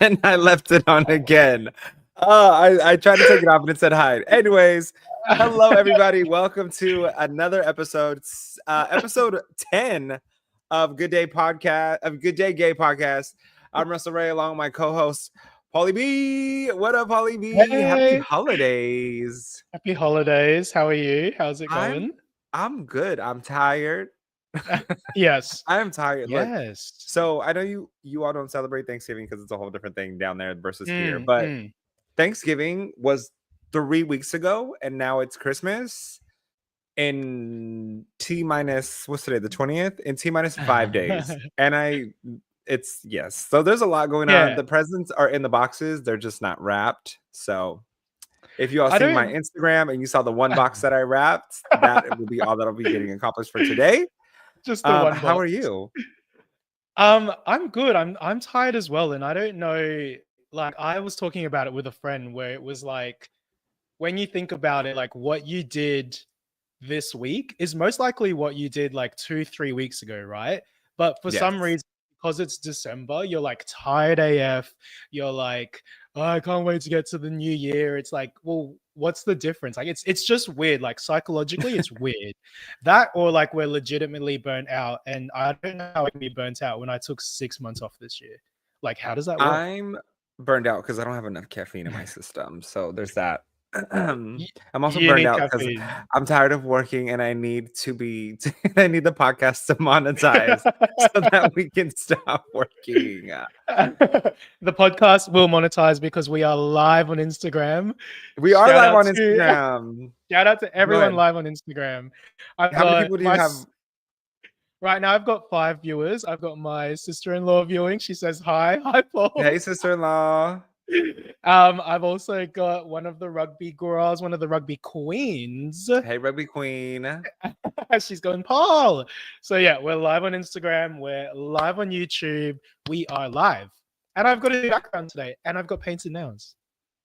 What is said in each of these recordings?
and I left it on again. I tried to take it off and it said hide. Anyways, hello everybody. Welcome to another episode, episode 10 of Good Day Gay Podcast. I'm Russell Ray along with my co-host Paulie B. What up, Paulie B? Happy Hey, holidays. happy holidays. How are you? How's it I'm going? I'm good. I'm tired. Yes. I am tired. Look, Yes. so I know you all don't celebrate Thanksgiving because it's a whole different thing down there versus here. Mm, But mm. Thanksgiving was 3 weeks ago, and now it's Christmas in T minus what's today, the 20th? In T minus 5 days. And it's yes. So there's a lot going on. Yeah. The presents are in the boxes, they're just not wrapped. So if you all I seen my don't Instagram and you saw the one box that I wrapped, that will be all that'll be getting accomplished for today. just the one How are box. you? I'm good. I'm tired as well, and I don't know. Like I was talking about it with a friend where it was like when you think about it, like what you did this week is most likely what you did like 2-3 weeks ago, right? But for some Yes. reason, because it's December, you're like tired AF. You're like, oh, I can't wait to get to the new year. It's like, well, what's the difference? Like, it's just weird. Like psychologically, it's weird. That or like we're legitimately burnt out, and I don't know how I can be burnt out when I took 6 months off this year. Like, how does that work? I'm burned out because I don't have enough caffeine in my system. So there's that. I'm You, also you burned need out because caffeine. I'm tired of working and I need I need the podcast to monetize so that we can stop working. The podcast will monetize because we are live on Instagram. We are Shout live out on to Instagram. shout out to Go everyone ahead. live on Instagram. I've How many got people do you have? right now I've got 5 viewers. I've got my sister-in-law viewing. She says hi. Hi, Paul. Hey, sister-in-law. I've also got one of the rugby girls, one of the rugby queens. Hey, Rugby Queen. She's going, Paul. So yeah, we're live on Instagram. We're live on YouTube. We are live. And I've got a new background today. And I've got painted nails.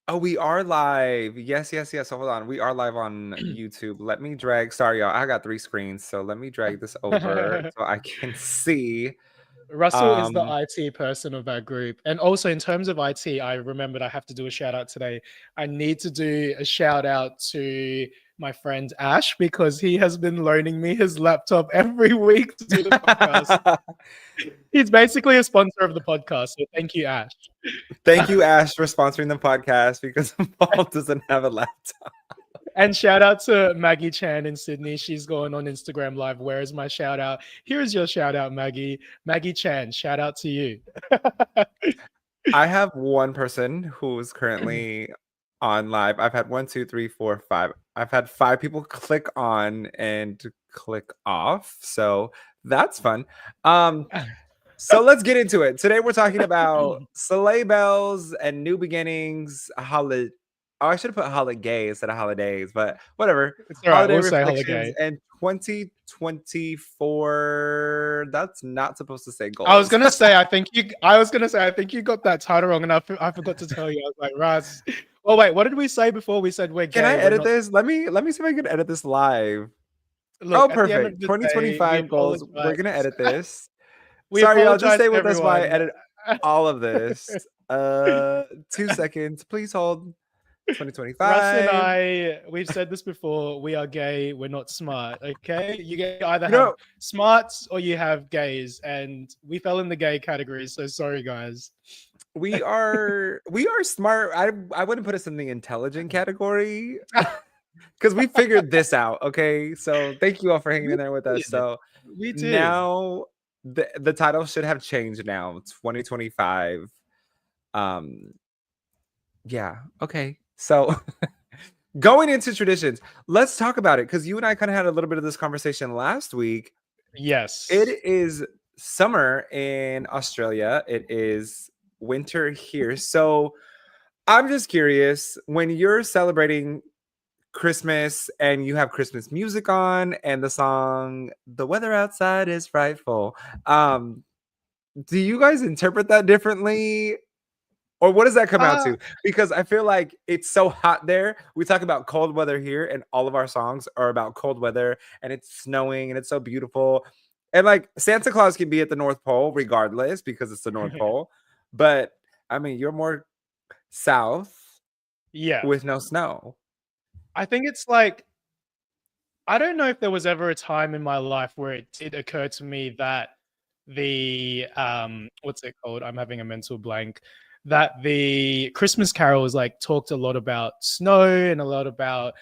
Oh, we are live. Yes. So hold on. We are live on YouTube. Let me drag. Sorry, y'all. I got 3 screens, so let me drag this over so I can see. Russell is the Um, IT person of our group. And also in terms of IT, I remembered I have to do a shout out today. I need to do a shout out to my friend Ash because he has been loaning me his laptop every week to do the podcast. He's basically a sponsor of the podcast. So thank you, Ash. Thank you, Ash, for sponsoring the podcast because Paul doesn't have a laptop. And shout out to Maggie Chan in Sydney. She's going on Instagram Live. Where is my shout out? Here's your shout out, Maggie. Maggie Chan, shout out to you. I have one person who's currently on live. I've had 1, 2, 3, 4, 5. I've had 5 people click on and click off. So that's fun. So let's get into it. Today we're talking about sleigh bells and new beginnings, holiday. Oh, I should have put holiday instead of holidays, but whatever. It's all right. Holiday We'll say reflections holiday. and 2024. That's not supposed to say I was goals. gonna say, I think you. I was gonna say, I think you got that title wrong, and I forgot to tell you. I was like, Russ. Oh wait, what did we say before? We said we're gay. Can I We're edit not. this? Let me see if I can edit this live. Look, Oh, at the end of perfect. the day, 2025 goals. We're gonna edit this. We Sorry, y'all. Just apologize stay to with us while I everyone. edit all of this. 2 seconds. Please hold. Russ and 2025. we've said this before. We are gay. We're not smart. Okay, you either You have know, smarts or you have gays, and we fell in the gay category. So sorry, guys. we are smart. I wouldn't put us in the intelligent category because we figured this out. Okay, so thank you all for hanging We in there with us. did. So We did. now the title should have changed now. 2025. Um, yeah. Okay. So going into traditions, let's talk about it because you and I kind of had a little bit of this conversation last week. Yes. It is summer in Australia. It is winter here. So I'm just curious when you're celebrating Christmas and you have Christmas music on and the song "The Weather Outside is Frightful." Do you guys interpret that differently? Or what does that come out Uh, to? Because I feel like it's so hot there. We talk about cold weather here, and all of our songs are about cold weather, and it's snowing, and it's so beautiful. And like Santa Claus can be at the North Pole regardless because it's the North Pole. But I mean, you're more south Yeah. with no snow. I think it's like I don't know if there was ever a time in my life where it did occur to me that the what's it called? I'm having a mental blank. That the Christmas carols like talked a lot about snow and a lot about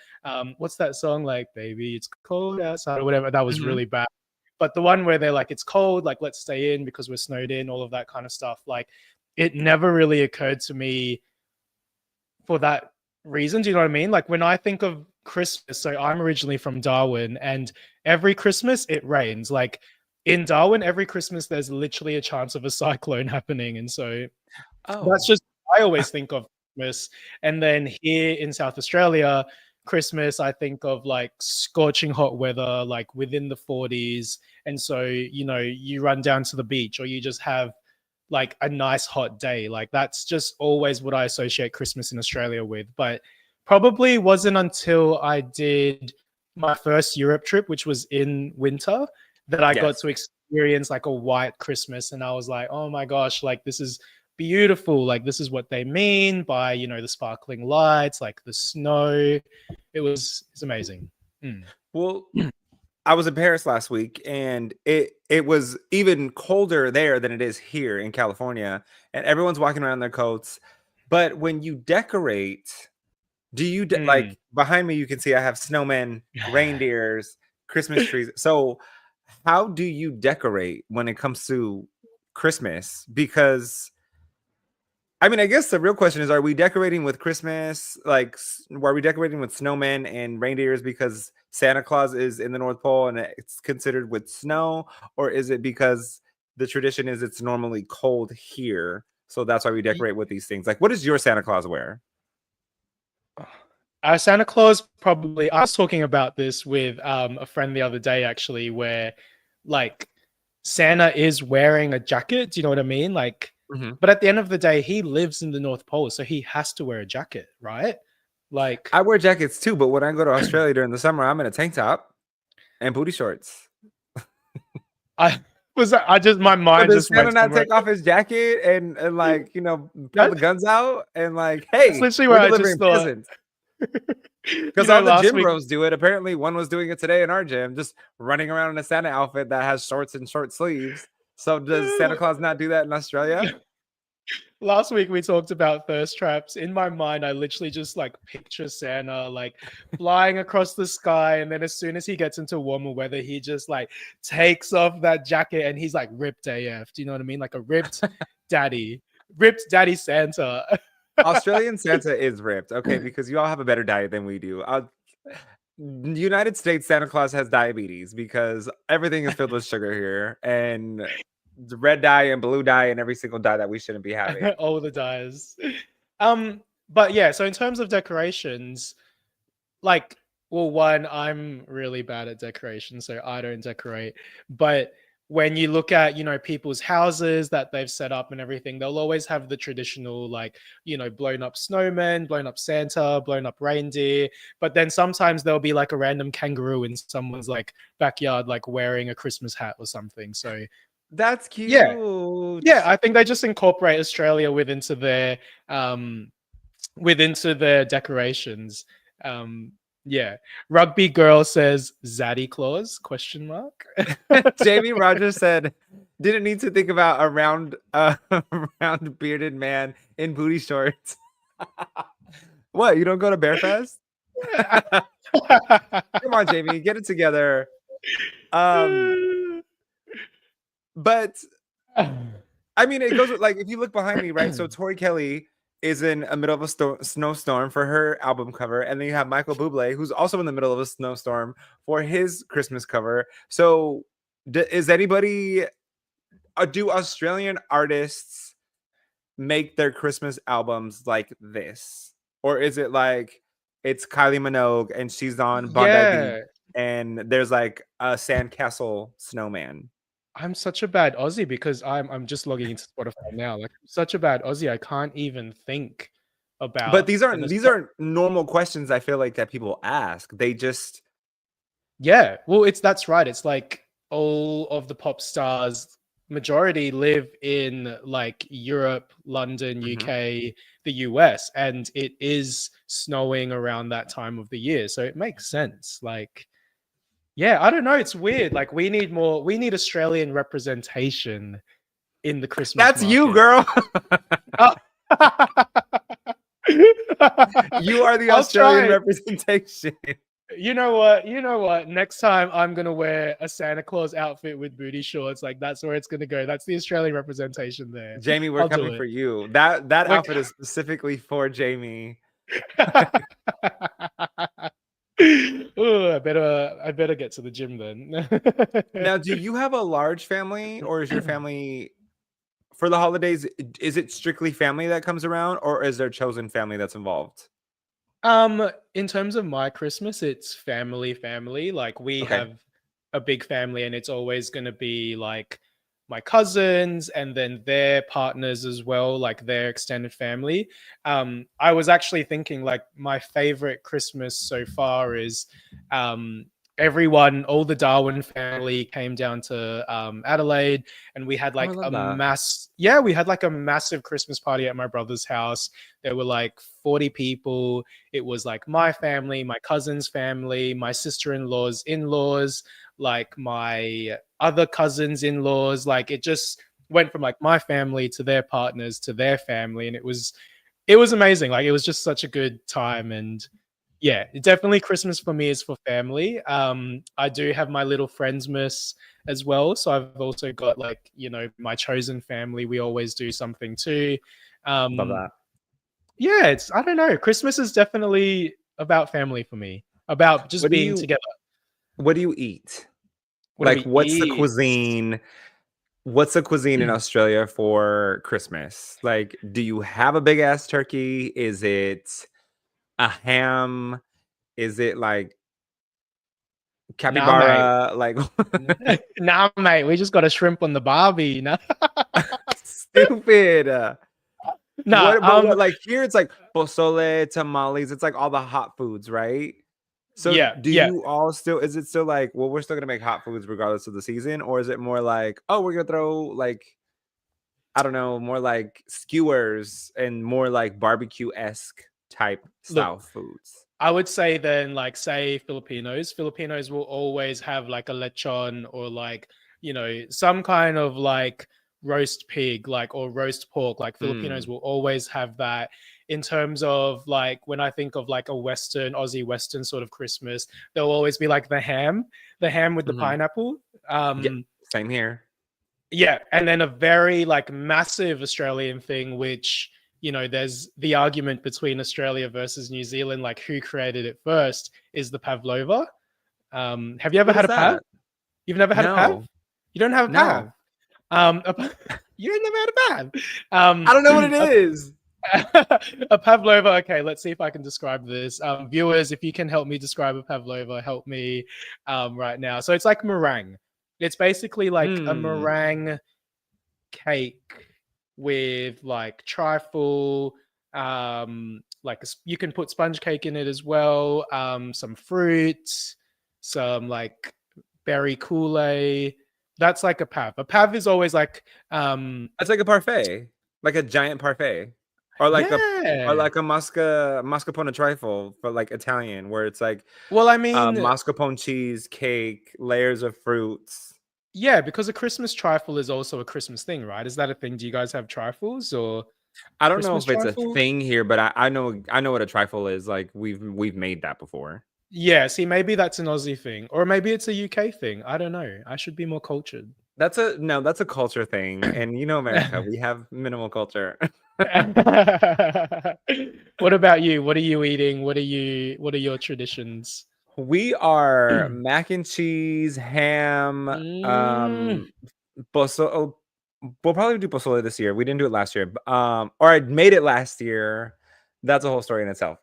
what's that song like baby it's cold outside or whatever that was Mhm. really bad. But the one where they're like it's cold like let's stay in because we're snowed in all of that kind of stuff like it never really occurred to me for that reason. Do you know what I mean? Like when I think of Christmas, so I'm originally from Darwin, and every Christmas it rains. Like in Darwin, every Christmas there's literally a chance of a cyclone happening, and so that's Oh. just I always think of Christmas. And then here in South Australia, Christmas I think of like scorching hot weather, like within the 40s, and so you know you run down to the beach or you just have like a nice hot day. Like that's just always what I associate Christmas in Australia with. But probably wasn't until I did my first Europe trip, which was in winter, that I got Yes. to experience like a white Christmas. And I was like, oh my gosh, like this is beautiful. Like this is what they mean by, you know, the sparkling lights, like the snow. It's amazing. Mm. Well, I was in Paris last week, and it was even colder there than it is here in California, and everyone's walking around in their coats. But when you decorate, do you Mm. like behind me? You can see I have snowmen, reindeers, Christmas trees. So, how do you decorate when it comes to Christmas? Because I mean, I guess the real question is, are we decorating with Christmas? Like, are we decorating with snowmen and reindeers because Santa Claus is in the North Pole and it's considered with snow? Or is it because the tradition is it's normally cold here? So that's why we decorate with these things. Like, what does your Santa Claus wear? Santa Claus probably. I was talking about this with a friend the other day, actually, where like Santa is wearing a jacket. Do you know what I mean? Like, Mhm. but at the end of the day, he lives in the North Pole, so he has to wear a jacket, right? Like, I wear jackets too, but when I go to Australia during the summer, I'm in a tank top and booty shorts. I I just my So mind does just Santa went not somewhere. take off his jacket and like, pull That, the guns out and like, that's hey, literally we're where I just delivering thought. presents? You Because know, all the last gym week. bros do it. Apparently, one was doing it today in our gym, just running around in a Santa outfit that has shorts and short sleeves. So does Santa Claus not do that in Australia? Last week we talked about thirst traps. In my mind, I literally just like picture Santa like flying across the sky, and then as soon as he gets into warmer weather, he just like takes off that jacket and he's like ripped AF. Do you know what I mean? Like a ripped daddy Santa. Australian Santa is ripped, okay, because you all have a better diet than we do. United States Santa Claus has diabetes because everything is filled with sugar here and the red dye and blue dye and every single dye that we shouldn't be having. All the dyes. But yeah, so in terms of decorations, like well one I'm really bad at decoration so I don't decorate, but when you look at you know people's houses that they've set up and everything, they'll always have the traditional like you know blown up snowmen, blown up Santa, blown up reindeer, but then sometimes there'll be like a random kangaroo in someone's like backyard like wearing a Christmas hat or something. So That's yeah, cute. yeah, I think they just incorporate Australia um within to their decorations. Um, yeah. Rugby girl says Zaddy Claus? Question mark. Jamie Rogers said, "Didn't need to think about a round, round bearded man in booty shorts." What? You don't go to Bearfest? Come on, Jamie, get it together. Um, but I mean, it goes with like if you look behind me, right? So Tori Kelly is in a middle of a snowstorm for her album cover, and then you have Michael Bublé, who's also in the middle of a snowstorm for his Christmas cover. So, is anybody? Do Australian artists make their Christmas albums like this, or is it like it's Kylie Minogue and she's on Bondi Beach Yeah. and there's like a sandcastle snowman? I'm such a bad Aussie because I'm just logging into Spotify now. Like I'm such a bad Aussie. I can't even think But about these an aren't normal questions I feel like that people ask. They just yeah. Well, it's that's right. It's like all of the pop stars majority live in like Europe, London, Mhm. UK, the US, and it is snowing around that time of the year. So it makes sense. Like, yeah, I don't know. It's weird. Like, we need Australian representation in the Christmas That's you, market. girl. Oh. You are the I'll Australian try. representation. You know what? You know what? Next time I'm gonna wear a Santa Claus outfit with booty shorts. Like that's where it's gonna go. That's the Australian representation there. Jamie, we're I'll do coming it. for you. That Like, outfit is specifically for Jamie. ooh, I better get to the gym then. Now, do you have a large family, or is your family for the holidays? Is it strictly family that comes around, or is there chosen family that's involved? In terms of my Christmas, it's family. Like we Okay. have a big family and it's always going to be like my cousins and then their partners as well, like their extended family. I was actually thinking like my favorite Christmas so far is um everyone, all the Darwin family came down to Adelaide and we had Oh, I like love that. we had like a massive Christmas party at my brother's house. There were like 40 people. It was like my family, my cousin's family, my sister-in-law's in-laws, like my other cousins in-laws. Like it just went from like my family to their partners to their family, and it was amazing. Like it was just such a good time. And yeah, definitely Christmas for me is for family. I do have my little friendsmas as well, so I've also got like, you know, my chosen family. We always do something too. Love um that. yeah, it's, I don't know. Christmas is definitely about family for me, about just What do being you together. What do you eat? What do Like, we eat? what's the cuisine in Australia for Christmas? Like, do you have a big ass turkey? Is it a ham? Is it like Nah, mate. capybara? Like Nah, mate. We just got a shrimp on the barbie. Nah, stupid. nah. What like here it's like pozole, tamales, it's like all the hot foods, right? So Yeah, do yeah. you all still is it still like, well, we're still gonna make hot foods regardless of the season, or is it more like, oh, we're gonna throw like, I don't know, more like skewers and more like barbecue-esque type Look, style foods? I would say then, like, say Filipinos. Filipinos will always have like a lechon or like, you know, some kind of like roast pig, like, or roast pork. Like Filipinos Mm, will always have that. In terms of like when I think of like a Western, Aussie Western sort of Christmas, there'll always be like the ham with the mhm. pineapple. Yeah, Um, same here. yeah, and then a very like massive Australian thing, which, you know, there's the argument between Australia versus New Zealand, like who created it first, is the pavlova. Have you ever What had is a pav? that? You've never had a pav? No, You don't have a no. pav? You never had a pav? I don't know what it A, is. a pavlova. Okay, let's see if I can describe this. Viewers, if you can help me describe a pavlova, help me right now. So it's like meringue. It's basically like a Mm, meringue cake with like trifle, like you can put sponge cake in it as well, some fruit, some like berry kool-aid. That's like a pav. A pav is always like it's like a parfait, like a giant parfait, or yeah. like a mascarpone trifle for like Italian, where it's like Well, I mean, mascarpone cheese cake, layers of fruits. yeah, because a Christmas trifle is also a Christmas thing, right? Is that a thing? Do you guys have trifles or I don't know Christmas if it's a trifle? thing here, but I know what a trifle is. Like we've made that before. Yeah, see, maybe that's an Aussie thing, or maybe it's a UK thing. I don't know. I should be more cultured. That's a no, that's a culture thing, and you know America, we have minimal culture. What about you? What are you eating? What are your traditions? We are mac and cheese, ham, Mm. pozole. We'll probably do pozole this year. We didn't do it last year, or I made it last year. That's a whole story in itself.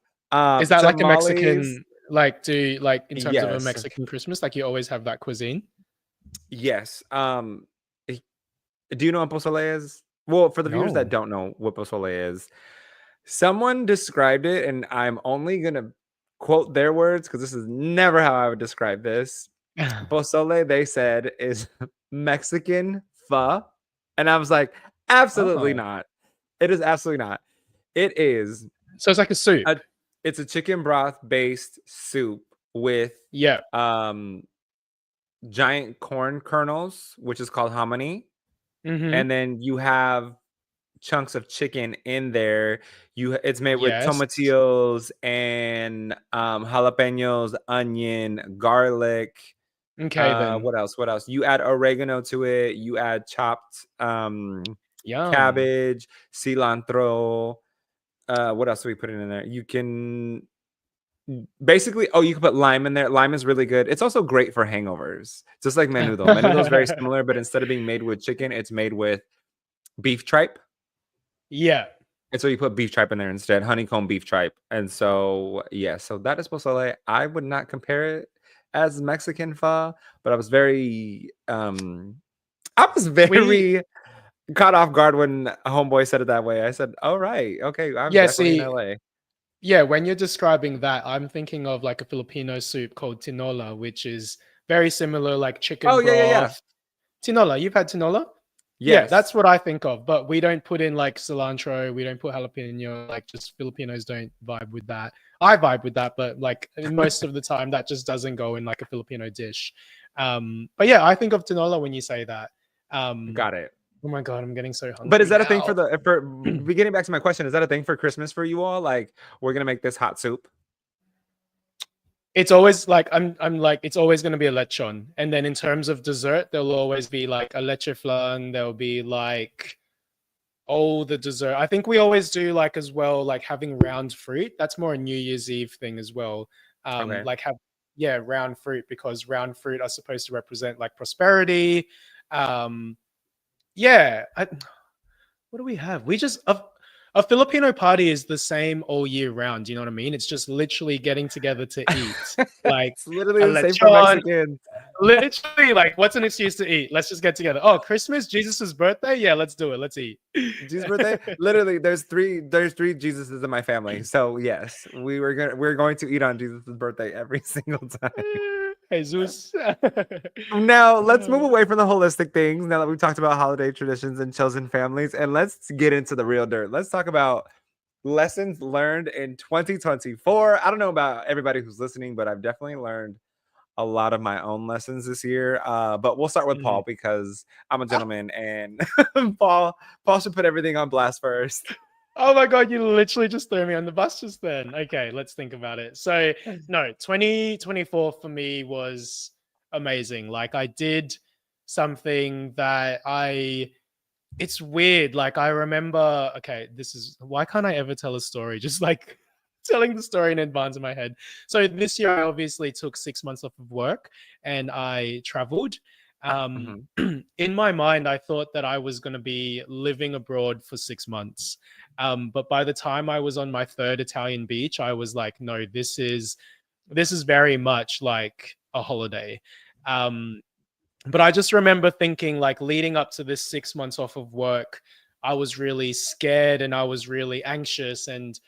Is that like a Tamales, Mexican, like, do like in terms of a yes, Mexican Christmas, like you always have that cuisine? yes. Do you know what pozole is? Well, for the viewers that No. don't know what pozole is, someone described it, and I'm only gonna quote their words because this is never how I would describe this. Pozole, they said, is Mexican pho. And I was like, absolutely Oh, not. It is absolutely not. It is so it's like a soup. a it's a chicken broth based soup with Yeah. um giant corn kernels, which is called hominy, Mm-hmm. and then you have chunks of chicken in there. It's made with Yes. tomatillos and jalapenos, onion, garlic. Okay then. What else? What else? You add oregano to it. You add chopped Yum. cabbage, cilantro. What else do we put in there? You can basically, oh, you can put lime in there. Lime is really good. It's also great for hangovers, just like menudo. Menudo is very similar, but instead of being made with chicken, it's made with beef tripe. Yeah. And so you put beef tripe in there instead, honeycomb beef tripe. And so, yeah, so that is pozole. I would not compare it as Mexican pho, but I was We very caught off guard when a homeboy said it that way. I said, "Oh right, okay, I'm yeah, definitely in see, LA." yeah, when you're describing that, I'm thinking of like a Filipino soup called tinola, which is very similar, like chicken Oh yeah, yeah, yeah. broth. Tinola, you've had tinola? Yeah, Yes, that's what I think of. But we don't put in like cilantro, we don't put jalapeno, like just Filipinos don't vibe with that. I vibe with that, but like most of the time that just doesn't go in like a Filipino dish. But yeah, I think of tinola when you say that. Um, got it. oh my god, I'm getting so But is hungry that a thing now. for getting back to my question? Is that a thing for Christmas for you all? Like, we're gonna make this hot soup. It's always like I'm like it's always going to be a lechon, and then in terms of dessert, there'll always be like a leche flan. There'll be like the dessert. I think we always do like as well, like having round fruit. That's more a New Year's Eve thing as well. Okay. Like have yeah round fruit because round fruit are supposed to represent like prosperity. Um, yeah, what do we have? We just a Filipino party is the same all year round. You know what I mean? It's just literally getting together to eat, like It's literally a the same for lechon. Mexicans. Literally, like, what's an excuse to eat? Let's just get together. Oh, Christmas, Jesus's birthday. Yeah, let's do it. Let's eat. Jesus' birthday. Literally, there's three Jesuses in my family. So yes, we're going to eat on Jesus' birthday every single time. Jesus. Now let's move away from the holistic things. Now that we've talked about holiday traditions and chosen families, and let's get into the real dirt. Let's talk about lessons learned in 2024. I don't know about everybody who's listening, but I've definitely learned a lot of my own lessons this year. But we'll start with Mhm. Paul because I'm a gentleman, and Paul should put everything on blast first. Oh my god, you literally just threw me on the bus just then. Okay, let's think about it. So, no, 2024 for me was amazing. Like I did something that I it's weird. Like I remember, okay, this is why can't I ever tell a story? Just like telling the story in advance in my head. So this year I obviously took 6 months off of work and I traveled. Mhm. In my mind, I thought that I was going to be living abroad for 6 months. But by the time I was on my third Italian beach, I was like, no, this is very much like a holiday. Um, but I just remember thinking, like, leading up to this 6 months off of work, I was really scared and I was really anxious. And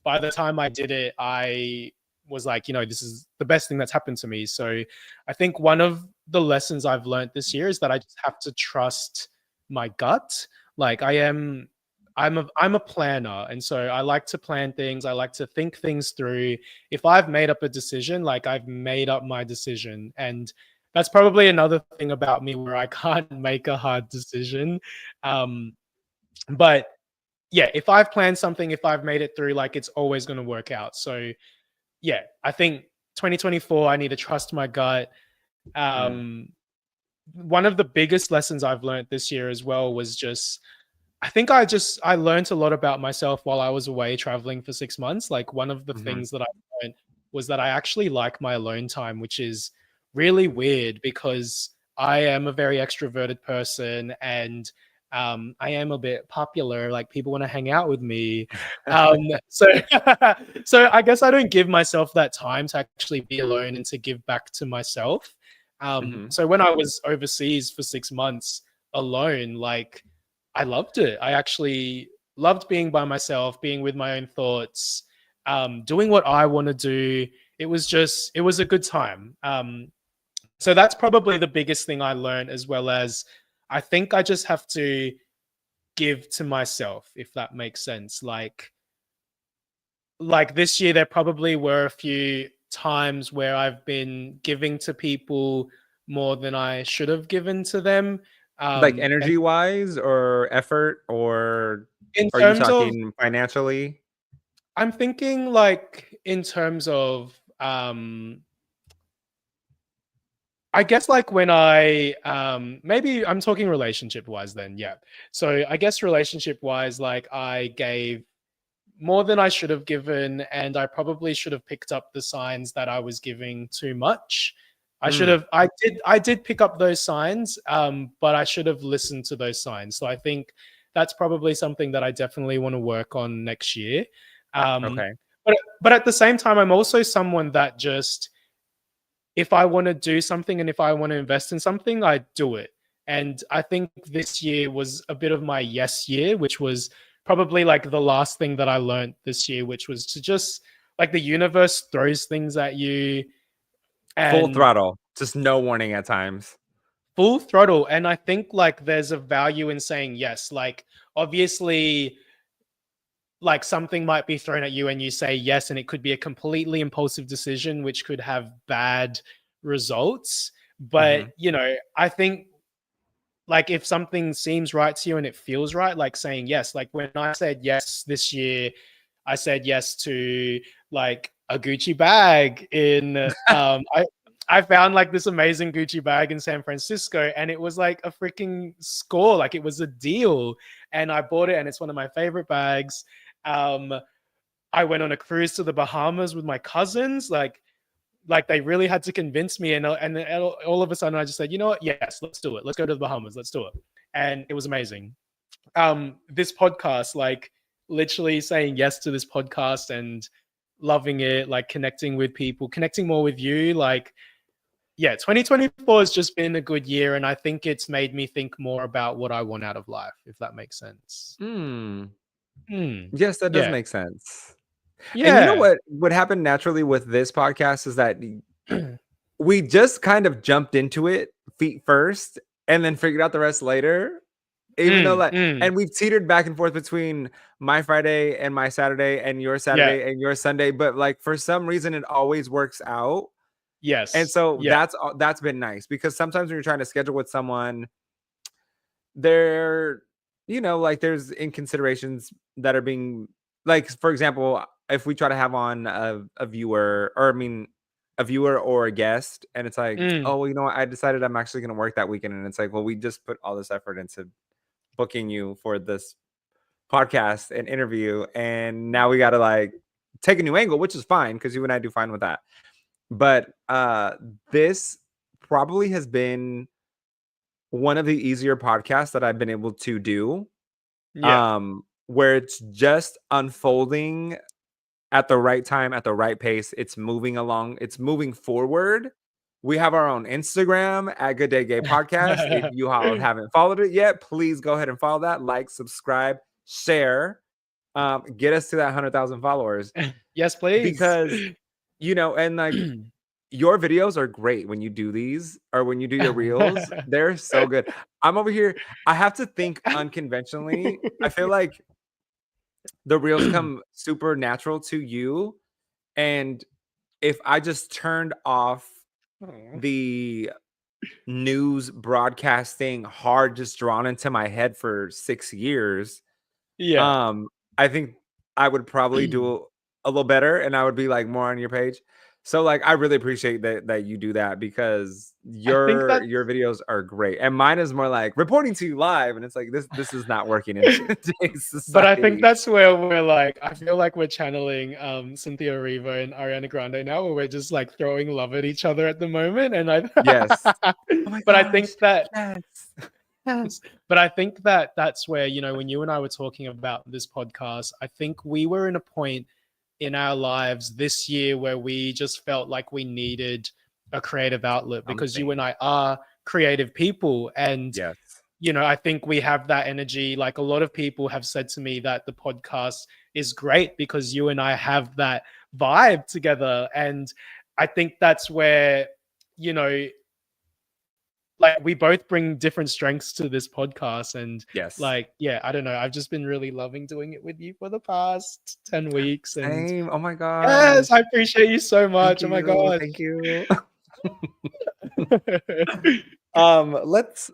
by the time I did it, I was like, this is the best thing that's happened to me. So I think one of the lessons I've learned this year is that I just have to trust my gut. Like I'm a planner, and so I like to plan things. I like to think things through. If I've made up a decision, like I've made up my decision, and that's probably another thing about me where I can't make a hard decision. Um, but yeah, if I've planned something, if I've made it through, like it's always going to work out. So yeah, I think 2024, I need to trust my gut. Mm. Um, One of the biggest lessons I've learned this year as well was just I think I learned a lot about myself while I was away traveling for 6 months. Like one of the Mhm. things that I learned was that I actually like my alone time, which is really weird because I am a very extroverted person and I am a bit popular. Like people want to hang out with me. So so I guess I don't give myself that time to actually be alone and to give back to myself. Mhm. So when I was overseas for 6 months alone, like I loved it. I actually loved being by myself, being with my own thoughts, doing what I want to do. It was a good time. So that's probably the biggest thing I learned, as well as I think I just have to give to myself, if that makes sense. Like this year, there probably were a few times where I've been giving to people more than I should have given to them. Like And energy wise or effort, or in are you terms of, talking financially? I'm thinking like in terms of, I guess like when I maybe I'm talking relationship wise then, yeah. So I guess relationship wise, like I gave more than I should have given, and I probably should have picked up the signs that I was giving too much. Mm, I did pick up those signs, but I should have listened to those signs. So I think that's probably something that I definitely want to work on next year. Um, okay. but at the same time, I'm also someone that just, if I want to do something and if I want to invest in something, I do it. And I think this year was a bit of my yes year, which was probably like the last thing that I learned this year, which was to just, like, the universe throws things at you Full and throttle, just no warning at times. full throttle. And I think like there's a value in saying yes. Like, obviously, like something might be thrown at you and you say yes, and it could be a completely impulsive decision, which could have bad results. But, Mhm. I think like if something seems right to you and it feels right, like saying yes. Like when I said yes this year, I said yes to like a Gucci bag in I found like this amazing Gucci bag in San Francisco, and it was like a freaking score, like it was a deal, and I bought it and it's one of my favorite bags. Um I went on a cruise to the Bahamas with my cousins, like they really had to convince me, and then all of a sudden I just said, you know what, yes, let's do it, let's go to the Bahamas, let's do it. And it was amazing. This podcast, like literally saying yes to this podcast and loving it, like connecting with people, connecting more with you, like, yeah, 2024 has just been a good year, and I think it's made me think more about what I want out of life, if that makes sense. Mm. Hmm. Yes, that does Yeah. make sense. And you know Yeah. what happened naturally with this podcast is that we just kind of jumped into it feet first and then figured out the rest later. Even though, Mm, like, mm. and we've teetered back and forth between my Friday and my Saturday and your Yeah. Saturday and your Sunday, but like for some reason it always works out. And Yes. so Yeah. that's been nice, because sometimes when you're trying to schedule with someone, there, like there's inconsiderations that are being, like, for example, if we try to have on a viewer, or I mean a viewer or a guest, and it's like, Mm. oh, well, you know what, I decided I'm actually going to work that weekend, and it's like, well, we just put all this effort into booking you for this podcast and interview, and now we got to like take a new angle, which is fine because you and I do fine with that. But this probably has been one of the easier podcasts that I've been able to do, Yeah. where it's just unfolding at the right time, at the right pace. It's moving along, it's moving forward. We have our own Instagram at Good Day Gay Podcast. If you all haven't followed it yet, please go ahead and follow that, like, subscribe, share, get us to that 100,000 followers, Yes, please. because, and like, your videos are great when you do these, or when you do your reels. They're so good. I'm over here. I have to think unconventionally. I feel like the reels come super natural to you. And if I just turned off Aw. the news broadcasting hard, just drawn into my head for 6 years, Yeah. I think I would probably do a little better, and I would be like more on your page. So like, I really appreciate that you do that, because I think your videos are great. And mine is more like reporting to you live, and it's like, this is not working in that's today's But I think society. that's where we're like, I feel like we're channeling Cynthia Erivo and Ariana Grande now, where we're just like throwing love at each other at the moment. And I Yes. Oh my but I think gosh. that Yes. Yes. but I think that that's where, when you and I were talking about this podcast, I think we were in a point in our lives this year where we just felt like we needed a creative outlet, because you and Something. I are creative people. And Yes. I think we have that energy. Like a lot of people have said to me that the podcast is great because you and I have that vibe together. And I think that's where, you know, like we both bring different strengths to this podcast, and Yes. like, yeah, I don't know, I've just been really loving doing it with you for the past 10 weeks, and Same. Oh my yes, gosh. I appreciate you so Thank much. Oh my you. gosh. Thank you. Let's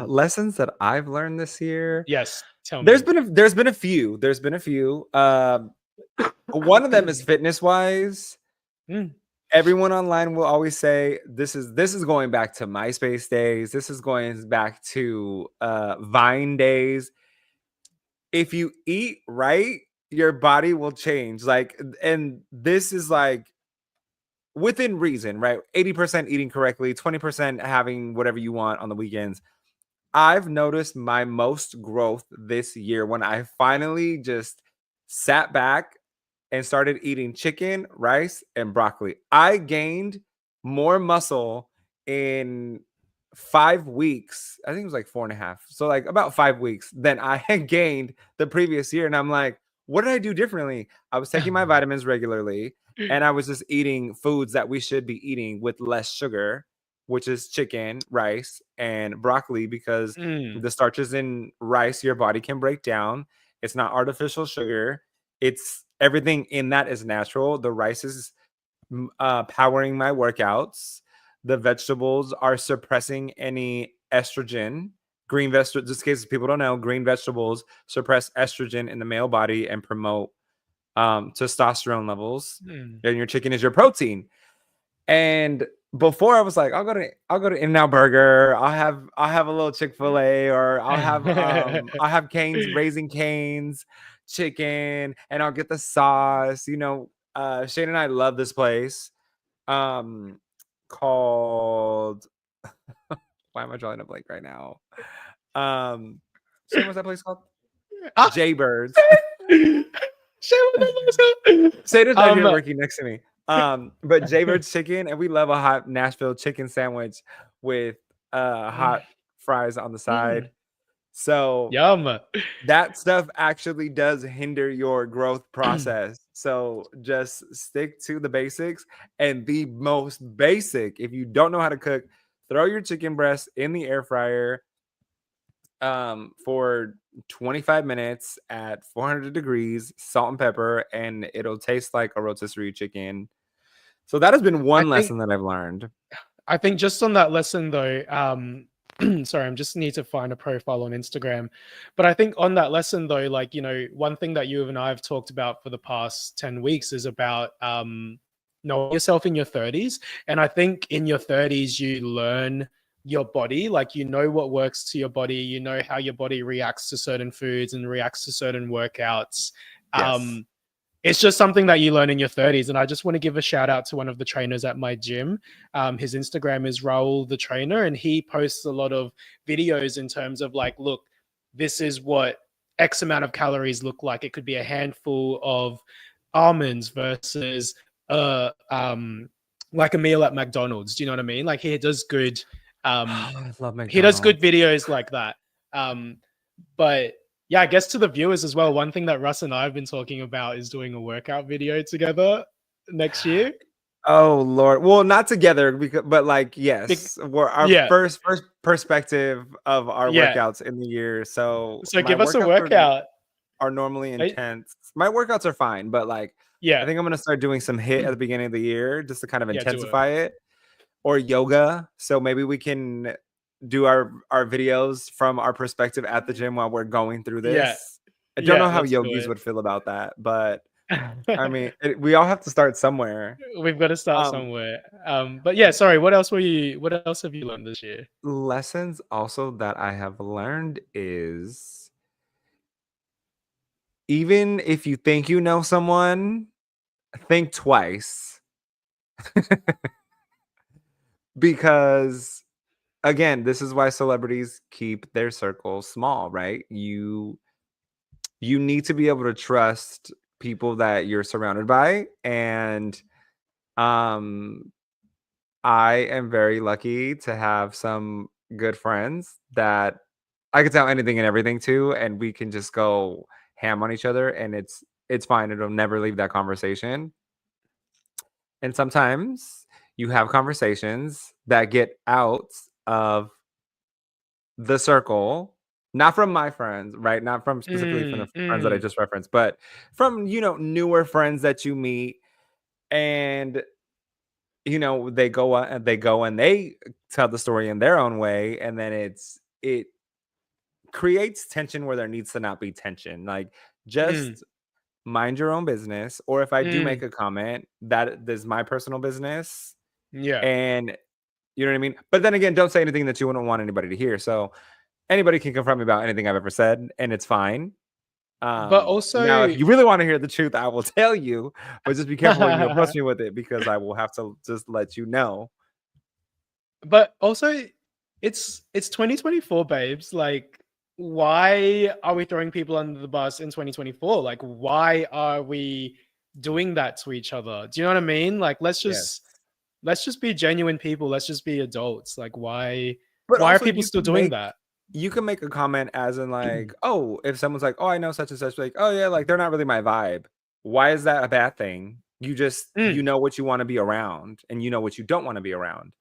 lessons that I've learned this year. Yes, tell me. There's been a few. There's been a few. One of them is fitness wise. Mm. Everyone online will always say this is going back to MySpace days. This is going back to Vine days. If you eat right, your body will change. Like, and this is like within reason, right? 80% eating correctly, 20% having whatever you want on the weekends. I've noticed my most growth this year when I finally just sat back and started eating chicken, rice, and broccoli. I gained more muscle in 5 weeks. I think it was like 4.5. So like about 5 weeks than I had gained the previous year. And I'm like, what did I do differently? I was taking my vitamins regularly and I was just eating foods that we should be eating with less sugar, which is chicken, rice, and broccoli, because Mm. the starches in rice your body can break down. It's not artificial sugar. It's everything in that is natural. The rice is powering my workouts. The vegetables are suppressing any estrogen. Green vegetables, just in case people don't know, green vegetables suppress estrogen in the male body and promote testosterone levels. Mm. And your chicken is your protein. And before I was like, I'll go to In-N-Out Burger. I'll have a little Chick-fil-A, or I'll have Cane's, Raising Cane's chicken, and I'll get the sauce. You know, Shane and I love this place um called why am I drawing a blank right now? Shane, what's that place called? Ah, Jaybirds. Shane is right here um, working next to me. But Jaybirds chicken, and we love a hot Nashville chicken sandwich with hot fries on the side. mm, So yum. that stuff actually does hinder your growth process. So just stick to the basics, and the most basic, if you don't know how to cook, throw your chicken breast in the air fryer for 25 minutes at 400 degrees, salt and pepper, and it'll taste like a rotisserie chicken. So that has been I one think lesson that I've learned. I think just on that lesson though, sorry, I'm just need to find a profile on Instagram. But I think on that lesson though, like, you know, one thing that you and I have talked about for the past 10 weeks is about knowing yourself in your 30s. And I think in your 30s, you learn your body, like, you know what works to your body, you know how your body reacts to certain foods and reacts to certain workouts. Yes. It's just something that you learn in your 30s. And I just want to give a shout out to one of the trainers at my gym. His Instagram is Raul the Trainer, and he posts a lot of videos in terms of like, look, this is what X amount of calories look like. It could be a handful of almonds versus like a meal at McDonald's. Do you know what I mean? Like I love he does good McDonald's. videos like that. But yeah, I guess to the viewers as well, one thing that Russ and I have been talking about is doing a workout video together next year. Oh Lord. Well, not together because, but like, Be- yes, we're our yeah, first perspective of our yeah. workouts in the year. So So my give us a workouts workout. are normally Eh, intense. My workouts are fine, but like I Yeah, think I'm gonna start doing some hit at the beginning of the year just to kind of yeah, do it. intensify it, or yoga. So maybe we can do our videos from our perspective at the gym while we're going through Yeah, this. I don't yeah, know how let's do yogis it. would feel about that, but I mean, we all have to start somewhere. We've got to start Um, somewhere. But yeah, sorry, what else have you learned this year? lessons also that I have learned is even if you think you know someone, think twice because again, this is why celebrities keep their circle small, right? You need to be able to trust people that you're surrounded by, and um I am very lucky to have some good friends that I can tell anything and everything to, and we can just go ham on each other, and it's fine. It'll never leave that conversation. And sometimes you have conversations that get out of the circle, not from my friends, right? Not from specifically from the friends that I just referenced, but from, newer friends that you meet and they go and they tell the story in their own way, and then it creates tension where there needs to not be tension. Like, mm, just mind your own business, or if I do make mm, a comment, that is my personal business, yeah. and you know what I mean? But then again, don't say anything that you wouldn't want anybody to hear. So anybody can confront me about anything I've ever said, and it's fine. But Now, if also, you really want to hear the truth, I will tell you, but just be careful when you approach me with it, because I will have to just let you know. but also, it's 2024, babes. Like, why are we throwing people under the bus in 2024? Like, why are we doing that to each other? Do you know what I mean? Like, Yes. let's just be genuine people. Let's just be adults. Like, But why are also, people still doing that? you can make a comment as in, like, oh, if someone's like, oh, I know such and such, like, oh yeah, like they're not really my vibe. Why is that a bad thing? You Mm, know what you want to be around, and you know what you don't want to be around.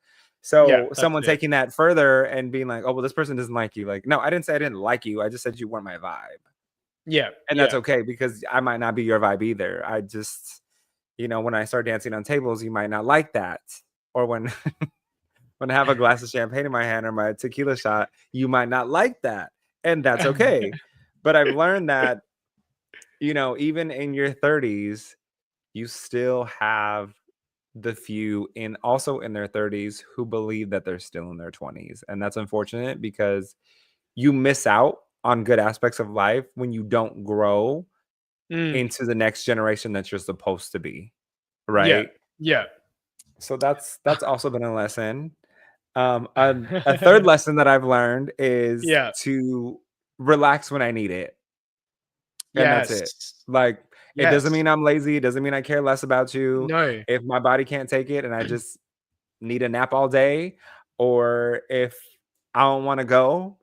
yeah, So that's someone it. taking that further and being like, oh, well, this person doesn't like you. Like, no, I didn't say I didn't like you. I just said you weren't my vibe. Yeah, And that's yeah, okay, because I might not be your vibe either. I just, when I start dancing on tables, you might not like that. Or when I have a glass of champagne in my hand or my tequila shot, you might not like that. And that's okay. But I've learned that, even in your 30s, you still have the few also in their 30s who believe that they're still in their 20s. And that's unfortunate, because you miss out on good aspects of life when you don't grow mm, into the next generation that you're supposed to be, yeah, right? yeah, So that's also been a lesson. A third lesson that I've learned is yeah. to relax when I need it, and that's it. Yes, Like, it doesn't yes. mean I'm lazy, it doesn't mean I care less about you. No. If my body can't take it and I just need a nap all day, or if I don't wanna go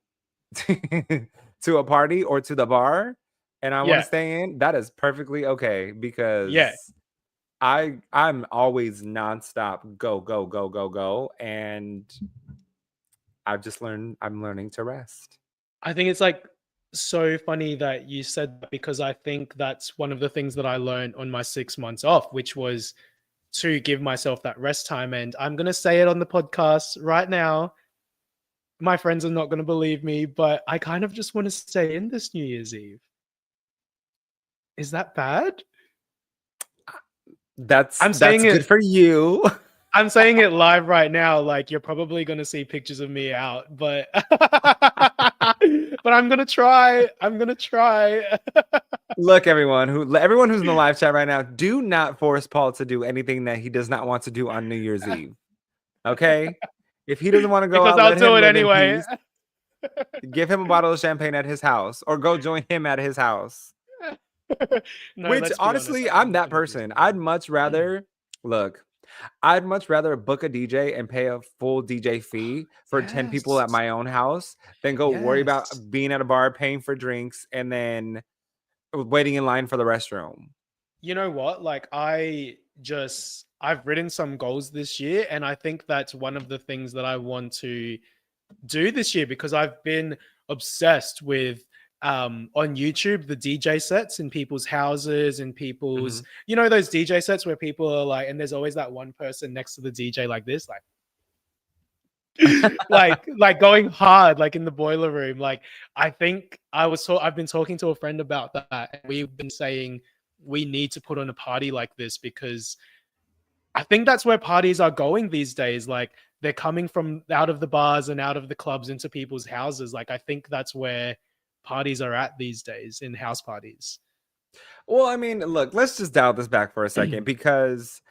to a party or to the bar and I wanna Yeah, stay in, that is perfectly okay, yeah. because I'm always nonstop go, go, go, go, go, and I'm learning to rest. I think it's like so funny that you said that because I think that's one of the things that I learned on my 6 months off, which was to give myself that rest time. And I'm going to say it on the podcast right now. My friends are not going to believe me, but I kind of just want to stay in this New Year's Eve. Is that bad? That's I'm that's saying good it. for you. I'm saying it live right now. Like, you're probably going to see pictures of me out, but but I'm going to try. I'm going to try. Look, everyone who's in the live chat right now, do not force Paul to do anything that he does not want to do on New Year's Eve. Okay? If he doesn't want to go Because out, I'll let do him it live in anyway. peace. Give him a bottle of champagne at his house, or go join him at his house. No, Which, let's be honest. honestly, I'm I'm not that gonna do person. something. Look, I'd much rather book a DJ and pay a full DJ fee for 10 people at Yes. my own house than go worry about Yes. being at a bar, paying for drinks, and then waiting in line for the restroom. You know what? Like, I've written some goals this year, and I think that's one of the things that I want to do this year because I've been obsessed with on YouTube the DJ sets in people's houses and people's Mhm. those DJ sets where people are like, and there's always that one person next to the DJ like this, like like going hard like in the boiler room. Like, I think I've been talking to a friend about that, and we've been saying we need to put on a party like this because I think that's where parties are going these days. Like, they're coming from out of the bars and out of the clubs into people's houses. Like, I think that's where parties are at these days, in house parties. Well, I mean, look, let's just dial this back for a second, because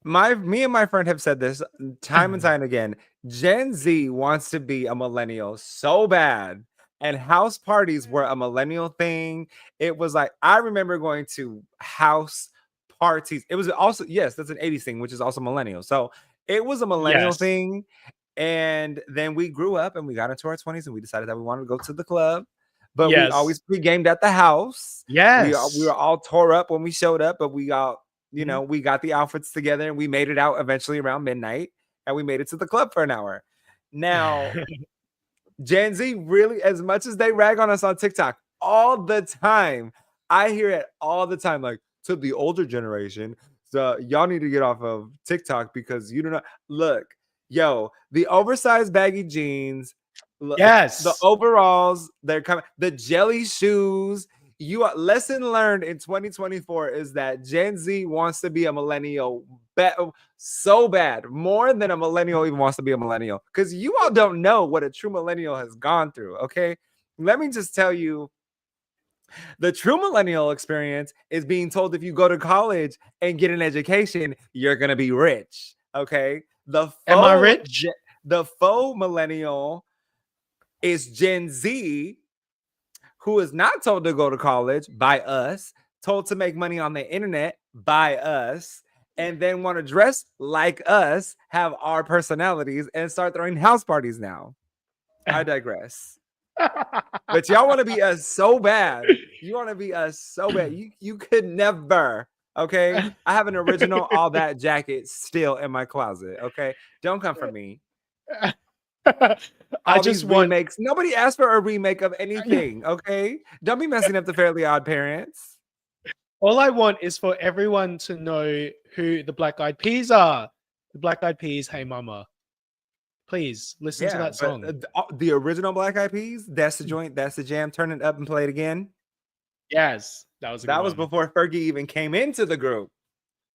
me and my friend have said this time and time again. Gen Z wants to be a millennial so bad, and house parties were a millennial thing. It was like, I remember going to house parties. It was also, yes, that's an 80s thing, which is also millennial. So it was a millennial Yes. thing. And then we grew up and we got into our 20s and we decided that we wanted to go to the club, but we always Yes. pre-gamed at the house. We were Yes. all tore up when we showed up, but we all, Mhm. we got the outfits together and we made it out eventually around midnight, and we made it to the club for an hour. Now, Gen Z really, as much as they rag on us on TikTok all the time, I hear it all the time. Like, to the older generation, so y'all need to get off of TikTok because you don't know. Look, yo, the oversized baggy jeans, the Yes. overalls, they're coming, the jelly shoes. Lesson learned in 2024 is that Gen Z wants to be a millennial so bad, more than a millennial even wants to be a millennial, because you all don't know what a true millennial has gone through. Okay, let me just tell you, the true millennial experience is being told if you go to college and get an education, you're gonna be rich. Okay, Am I rich? the faux millennial is Gen Z, who is not told to go to college by us, told to make money on the internet by us, and then want to dress like us, have our personalities, and start throwing house parties now. I digress. But y'all want to be us so bad. You want to be us so bad. You could never. Okay. I have an original all that jacket still in my closet. Okay. Don't come for me. I All just these want remakes. Nobody asked for a remake of anything. Okay. Don't be messing up the Fairly Odd Parents. all I want is for everyone to know who the Black Eyed Peas are. The Black Eyed Peas, Hey Mama. Please listen to Yeah, that but song. the original Black Eyed Peas, that's the joint, that's the jam. Turn it up and play it again. Yes, that was a good That was one. before Fergie even came into the group.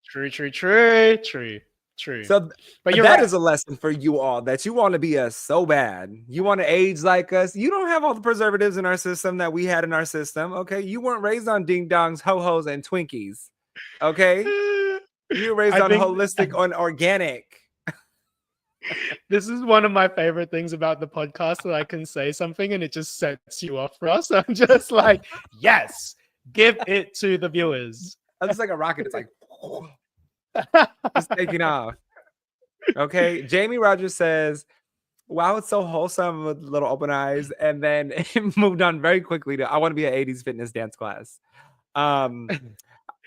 True, true, true, true, true. So But you're that right. is a lesson for you all, that you want to be us so bad. You want to age like us. You don't have all the preservatives in our system that we had in our system. Okay. You weren't raised on ding dongs, ho hos, and Twinkies. Okay. You were raised I on think holistic, on organic. this is one of my favorite things about the podcast, that I can say something and it just sets you off, Ross. I'm just like, yes, give it to the viewers. It's like a rocket. It's like just taking off. Okay. Jamie Rogers says, wow, it's so wholesome with little open eyes. And then it moved on very quickly to, I want to be an 80s fitness dance class. And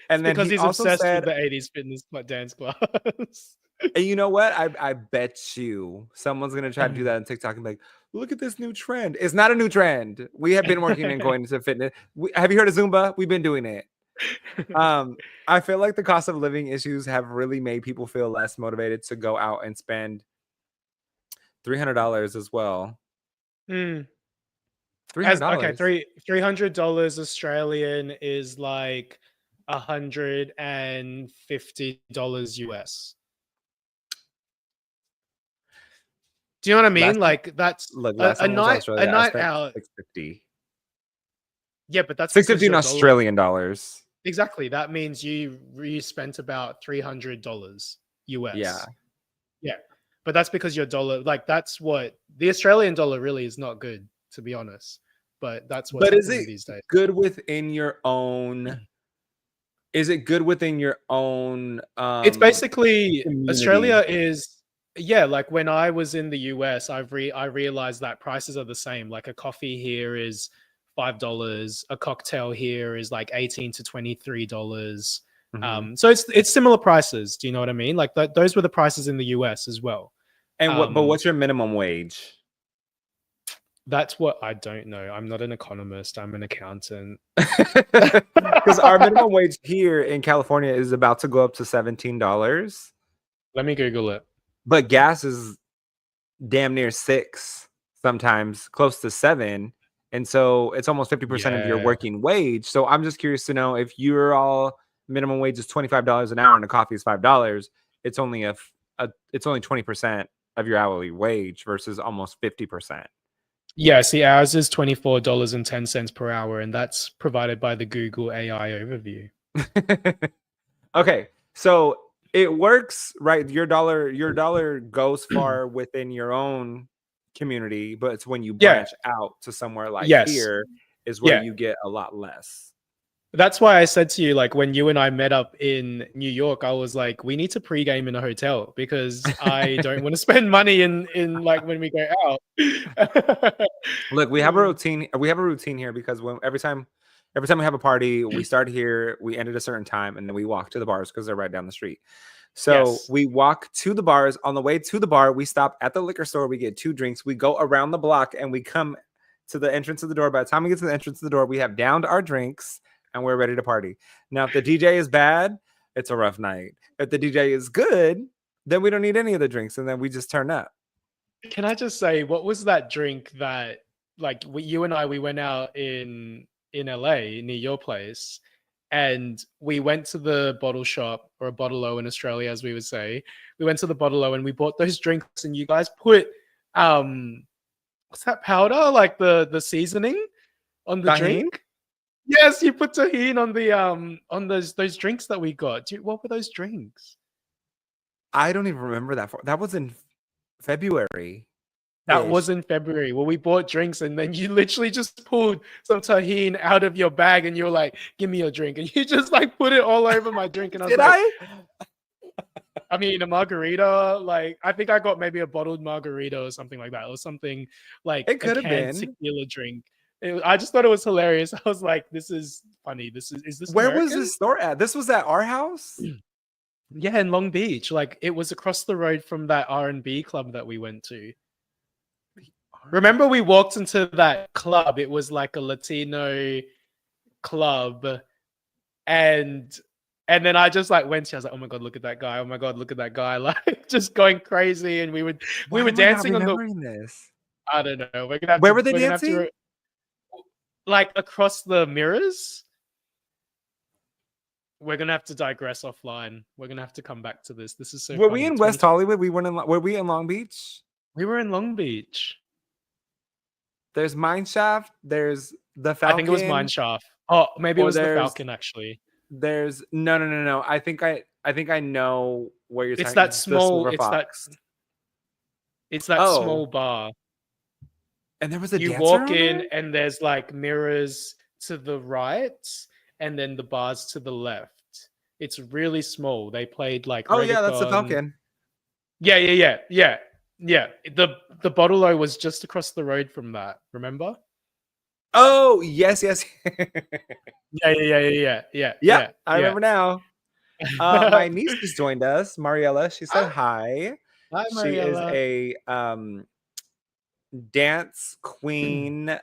then Because he he's also obsessed said, with the 80s fitness dance class. and you know what? I bet you someone's gonna try to do that on TikTok and be like, look at this new trend. It's not a new trend. We have been working and going into fitness. Have you heard of Zumba? We've been doing it. I feel like the cost of living issues have really made people feel less motivated to go out and spend $300 as well. Mm. $300. Okay, $300 Australian is like $150 US. Do you know what I mean? Like that's Last a time I was in night Australia, I spent out. $650. Yeah, but that's because $650 in your dollar. Australian dollars. Exactly. That means you spent about $300 US. Yeah. Yeah. But that's because your dollar, like that's what the Australian dollar really is not good, to be honest. But that's what's happening these days. Good within your own? Is it good within your own? It's basically community? Australia is, yeah. Like when I was in the US, I realized that prices are the same. Like a coffee here is $5. A cocktail here is like $18 to $23. Mm-hmm. So it's similar prices. Do you know what I mean? Like those were the prices in the US as well. And but what's your minimum wage? That's what I don't know. I'm not an economist. I'm an accountant. Because our minimum wage here in California is about to go up to $17. Let me Google it. But gas is damn near $6, sometimes close to $7. And so it's almost 50% of your working wage. So I'm just curious to know, if you're all minimum wage is $25 an hour and the coffee is $5, it's only it's only 20% of your hourly wage versus almost 50%. Yeah, see, ours is $24.10 per hour, and that's provided by the Google AI overview. Okay, so it works, right? Your dollar goes far within your own community, but it's when you branch out to somewhere like here is where you get a lot less. That's why I said to you, like when you and I met up in New York, I was like, we need to pregame in a hotel because I don't want to spend money in like when we go out. Look, we have a routine. We have a routine here because every time we have a party, we start here, we end at a certain time, and then we walk to the bars because they're right down the street. So Yes. we walk to the bars. On the way to the bar, we stop at the liquor store. We get 2 drinks. We go around the block and we come to the entrance of the door. By the time we get to the entrance of the door, we have downed our drinks and we're ready to party. Now, if the DJ is bad, it's a rough night. If the DJ is good, then we don't need any of the drinks and then we just turn up. Can I just say, what was that drink that, like, you and I, we went out in LA near your place, and we went to the bottle shop, or a bottle-o in Australia, as we would say. We went to the bottle-o and we bought those drinks, and you guys put what's that powder? Like the seasoning on the Tahine? drink? Yes, you put tahine on those drinks that we got. What were those drinks? I don't even remember that. That was in February. That was in February. Well, we bought drinks and then you literally just pulled some tahine out of your bag and you were like, give me your drink. And you just like put it all over my drink. And I was Did like, I? I mean, a margarita, like I think I got maybe a bottled margarita or something like that, or something like It a could have canned been. tequila drink. I just thought it was hilarious. I was like, this is funny. Is this Where was American? this store at? This was at our house? Yeah, in Long Beach. Like it was across the road from that R&B club that we went to. Remember we walked into that club, it was like a Latino club, and then I just like went to, I was like, oh my god, look at that guy, oh my god, look at that guy, like just going crazy. And we were dancing on the, this. I don't know, we're gonna have Where to, were they we're gonna have dancing? to, like across the mirrors. We're gonna have to digress offline. We're gonna have to come back to this. This is so Were funny. we in West Hollywood? Were we in Long Beach? We were in Long Beach. There's Mineshaft. There's the Falcon. I think it was Mineshaft. Oh, maybe it was the there's Falcon actually. There's no. I think I know where you're It's talking. that small. Silver It's that. Fox. It's that Oh. small bar. And there was a You dancer walk on in there? and there's like mirrors to the right and then the bars to the left. It's really small. They played like Oh yeah, that's the reggaeton. Falcon. Yeah. The bottle-o was just across the road from that. Remember? Oh yes. Yeah. I remember now. My niece just joined us, Mariella. She said hi. Hi, She is Mariella. a dance queen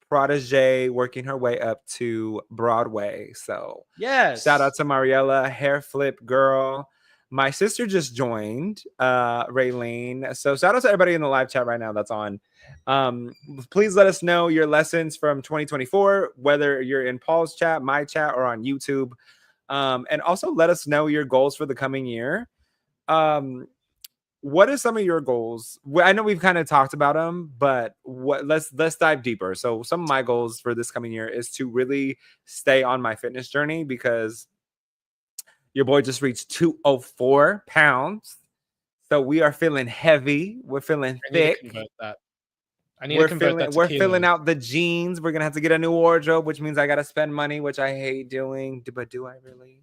protege working her way up to Broadway. So yes, shout out to Mariella, hair flip girl. My sister just joined, Raylene. So shout out to everybody in the live chat right now that's on. Please let us know your lessons from 2024, whether you're in Paul's chat, my chat, or on YouTube. And also let us know your goals for the coming year. What are some of your goals? I know we've kind of talked about them, but let's dive deeper. So some of my goals for this coming year is to really stay on my fitness journey, because your boy just reached 204 pounds. So we are feeling heavy. We're feeling thick. We're filling out the jeans. We're gonna have to get a new wardrobe, which means I gotta spend money, which I hate doing. But do I really?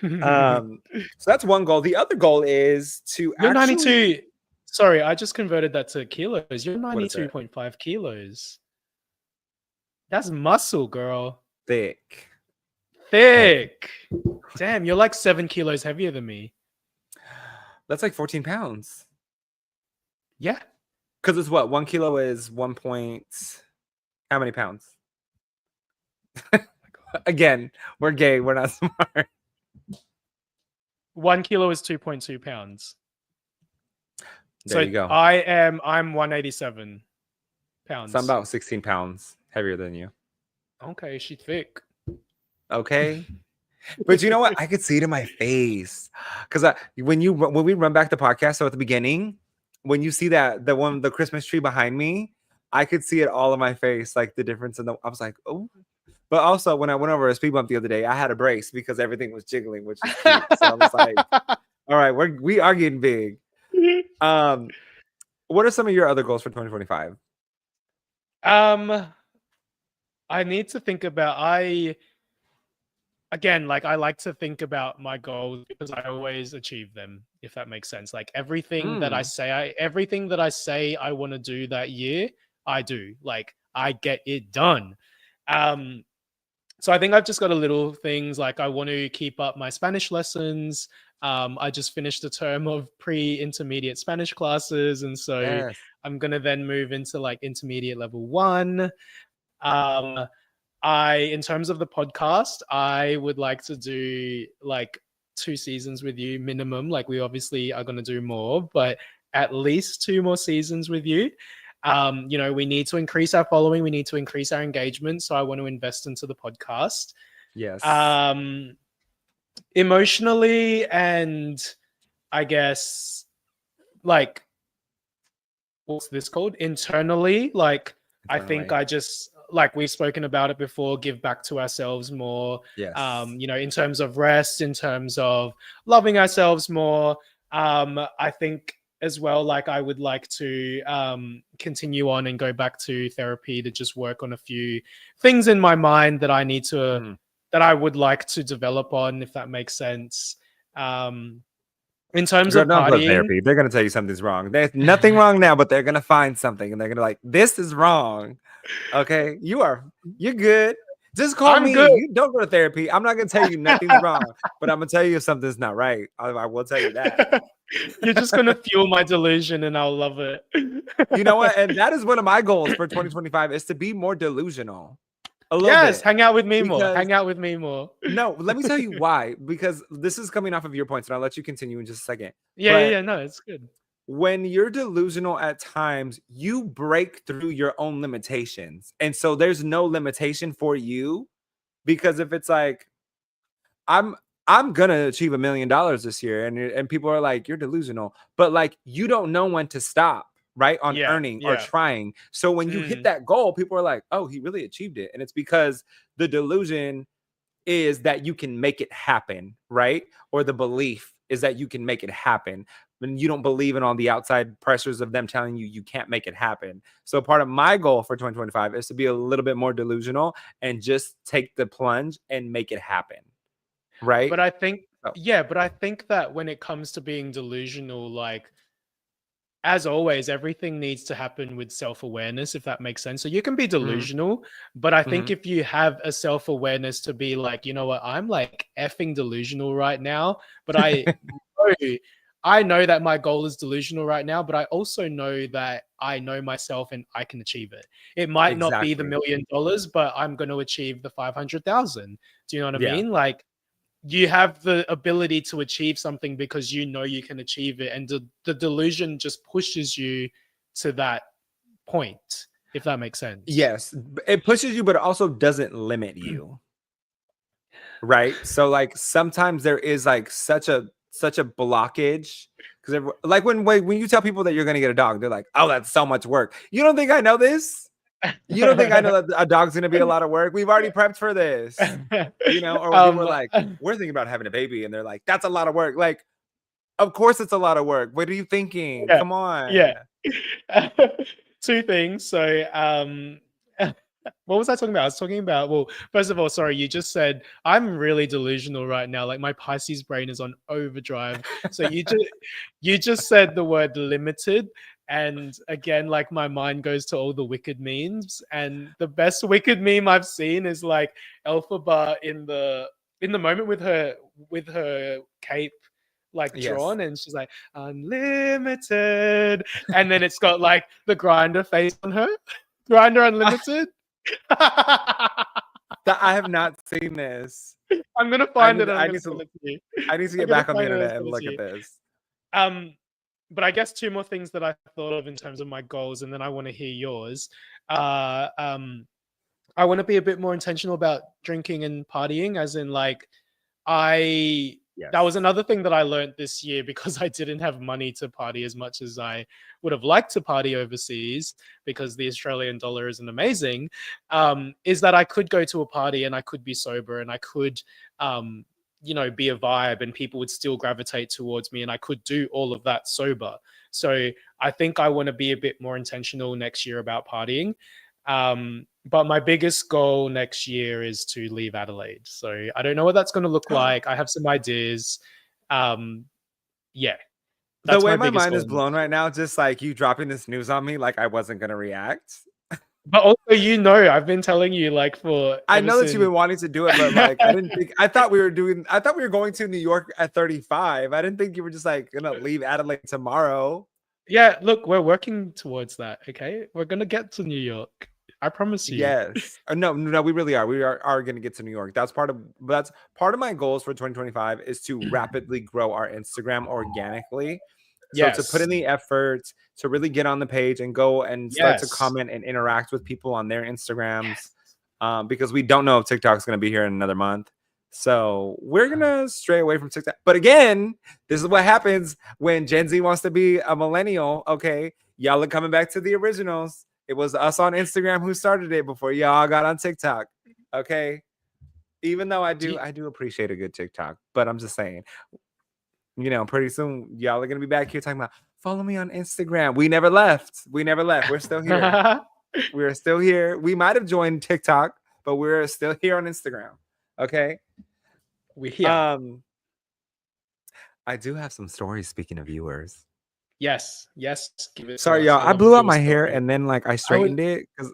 So that's one goal. The other goal is to You're 92. Sorry, I just converted that to kilos. You're 92.5 kilos. That's muscle, girl. Thick. Damn, you're like 7 kilos heavier than me. That's like 14 pounds. Yeah. Because it's what? 1 kilo is 1 point. How many pounds? Again, we're gay. We're not smart. 1 kilo is 2.2 pounds. There you go. I'm 187 pounds. So I'm about 16 pounds heavier than you. Okay, she's thick. Okay. But you know what? I could see it in my face. Because when we run back the podcast, so at the beginning, when you see the Christmas tree behind me, I could see it all in my face, like the difference in I was like, oh. But also when I went over a speed bump the other day, I had a brace because everything was jiggling, which is cute. So I was like, all right, we are getting big. What are some of your other goals for 2025? I need to think about, I like to think about my goals because I always achieve them, if that makes sense. Like everything that I say I want to do that year, I do. Like I get it done. So I think I've just got a little things like I want to keep up my Spanish lessons. I just finished a term of pre-intermediate Spanish classes, and so Yes. I'm gonna then move into like intermediate level one. Um, in terms of the podcast, I would like to do like 2 seasons with you minimum. Like we obviously are going to do more, but at least 2 more seasons with you. We need to increase our following. We need to increase our engagement. So I want to invest into the podcast. Yes. Um, Emotionally, and I guess like what's this called? Internally, like I think Internally. I just like we've spoken about it before, give back to ourselves more. Yes. In terms of rest, in terms of loving ourselves more. I think as well, like I would like to continue on and go back to therapy to just work on a few things in my mind that I need to Mhm. that I would like to develop on, if that makes sense. Um, in terms Girl, of don't go to partying, therapy. They're gonna tell you something's wrong. There's nothing wrong now, but they're gonna find something and they're gonna like, this is wrong. Okay, you're good. Just call I'm me. good. You don't go to therapy. I'm not gonna tell you nothing's wrong, but I'm gonna tell you if something's not right. I will tell you that. You're just gonna fuel my delusion, and I'll love it. You know what? And that is one of my goals for 2025 is to be more delusional. A little Yes, bit. hang out with me more. Because Hang out with me more. no, let me tell you why. Because this is coming off of your points, and I'll let you continue in just a second. Yeah, yeah, But yeah. No, it's good. when you're delusional at times, you break through your own limitations. And so there's no limitation for you because if it's like I'm I'm gonna achieve $1 million this year, and people are like, you're delusional, but like you don't know when to stop, right? On Yeah, earning or yeah. trying. So when you hit Mm. that goal, people are like, oh, he really achieved it. And it's because the delusion is that you can make it happen, right? Or the belief is that you can make it happen. When you don't believe in all the outside pressures of them telling you you can't make it happen. So part of my goal for 2025 is to be a little bit more delusional and just take the plunge and make it happen, right? But I think, So, yeah, but I think that when it comes to being delusional, like as always, everything needs to happen with self awareness, if that makes sense. So you can be mhm, delusional, but I think mhm. if you have a self awareness to be like, you know what, I'm like effing delusional right now, but know, I know that my goal is delusional right now, but I also know that I know myself and I can achieve it. It might not be the Exactly. $1 million, but I'm going to achieve the 500,000. Do you know what I Yeah. mean? Like, you have the ability to achieve something because you know you can achieve it, and the delusion just pushes you to that point, if that makes sense. Yes. It pushes you, but it also doesn't limit you. Right. So like sometimes there is like such a blockage because like when you tell people that you're gonna get a dog, they're like, oh, that's so much work. You don't think I know this? You don't think I know that a dog's gonna be a lot of work? We've already prepped for this, or when people are um like, we're thinking about having a baby, and they're like, that's a lot of work. Like, of course it's a lot of work. What are you thinking? yeah, Come on. yeah. Two things. So what was I talking about? I was talking about, well, first of all, sorry, you just said I'm really delusional right now. Like my Pisces brain is on overdrive. So you just said the word limited. And again, like my mind goes to all the wicked memes. And the best wicked meme I've seen is like Elphaba in the moment with her cape like Yes. drawn, and she's like unlimited, and then it's got like the grinder face on her. Grinder Unlimited. That I have not seen this. I'm gonna I find need it and I'm I gonna need send to it to you. I need to I'm get gonna back on the find it and internet and send it look to at you. this. Um, but I guess two more things that I thought of in terms of my goals, and then I want to hear yours. Uh, um, I want to be a bit more intentional about drinking and partying, as in like I that was Yes. another thing that I learned this year because I didn't have money to party as much as I would have liked to party overseas because the Australian dollar isn't amazing. Is that I could go to a party and I could be sober and I could, be a vibe and people would still gravitate towards me and I could do all of that sober. So I think I want to be a bit more intentional next year about partying. But my biggest goal next year is to leave Adelaide. So I don't know what that's going to look like. I have some ideas. Um, yeah, The that's way my my biggest mind is goal blown next right year. now, just like you dropping this news on me, like I wasn't gonna react. But also, you know, I've been telling you like for I ever know that you've since. been wanting to do it, but like I thought we were going to New York at 35. I didn't think you were just like gonna leave Adelaide tomorrow. Yeah, look, we're working towards that. Okay, we're gonna get to New York. I promise you. Yes. No, no, we really are. We are going to get to New York. That's part of my goals for 2025 is to rapidly grow our Instagram organically. So to put Yes. in the effort to really get on the page and go and start to Yes. comment and interact with people on their Instagrams, because we don't know if TikTok's going to be here in another month. So we're gonna stray away from TikTok. But again, this is what happens when Gen Z wants to be a millennial. Okay, y'all are coming back to the originals. It was us on Instagram who started it before y'all got on TikTok. Okay. Even though Do you- I do appreciate a good TikTok, but I'm just saying, pretty soon y'all are gonna be back here talking about follow me on Instagram. We never left. We never left. We're still here. We're still here. We might have joined TikTok, but we're still here on Instagram. Okay. We're here. I do have some stories speaking of viewers. Yes. Yes. Give it to Sorry, us. y'all. I I love a blew out viewer my hair story. and then like I I straightened it because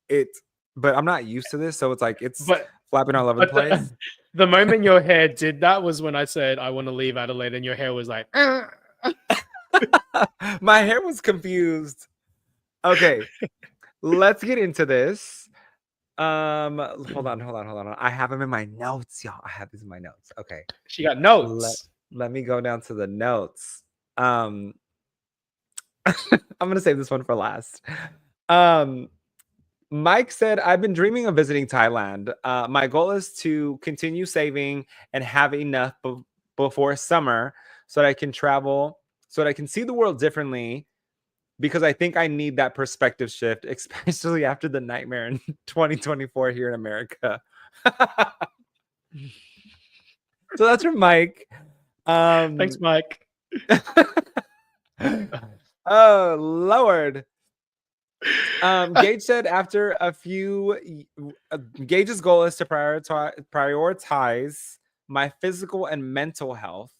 it's but I'm not used to this, so it's like it's but flapping all over the but place. the moment your hair did that was when I said I want to leave Adelaide, and your hair was like. My hair was confused. Okay, let's get into this. Hold on. I have them in my notes, y'all. I have these in my notes. Okay. She got Let, notes. let me go down to the notes. I'm gonna save this one for last. Mike said, I've been dreaming of visiting Thailand. My goal is to continue saving and have enough before summer so that I can travel, so that I can see the world differently because I think I need that perspective shift, especially after the nightmare in 2024 here in America. So that's from Mike. Thanks, Mike. Oh, Lord. Gage said after a few, Gage's goal is to prioritize my physical and mental health.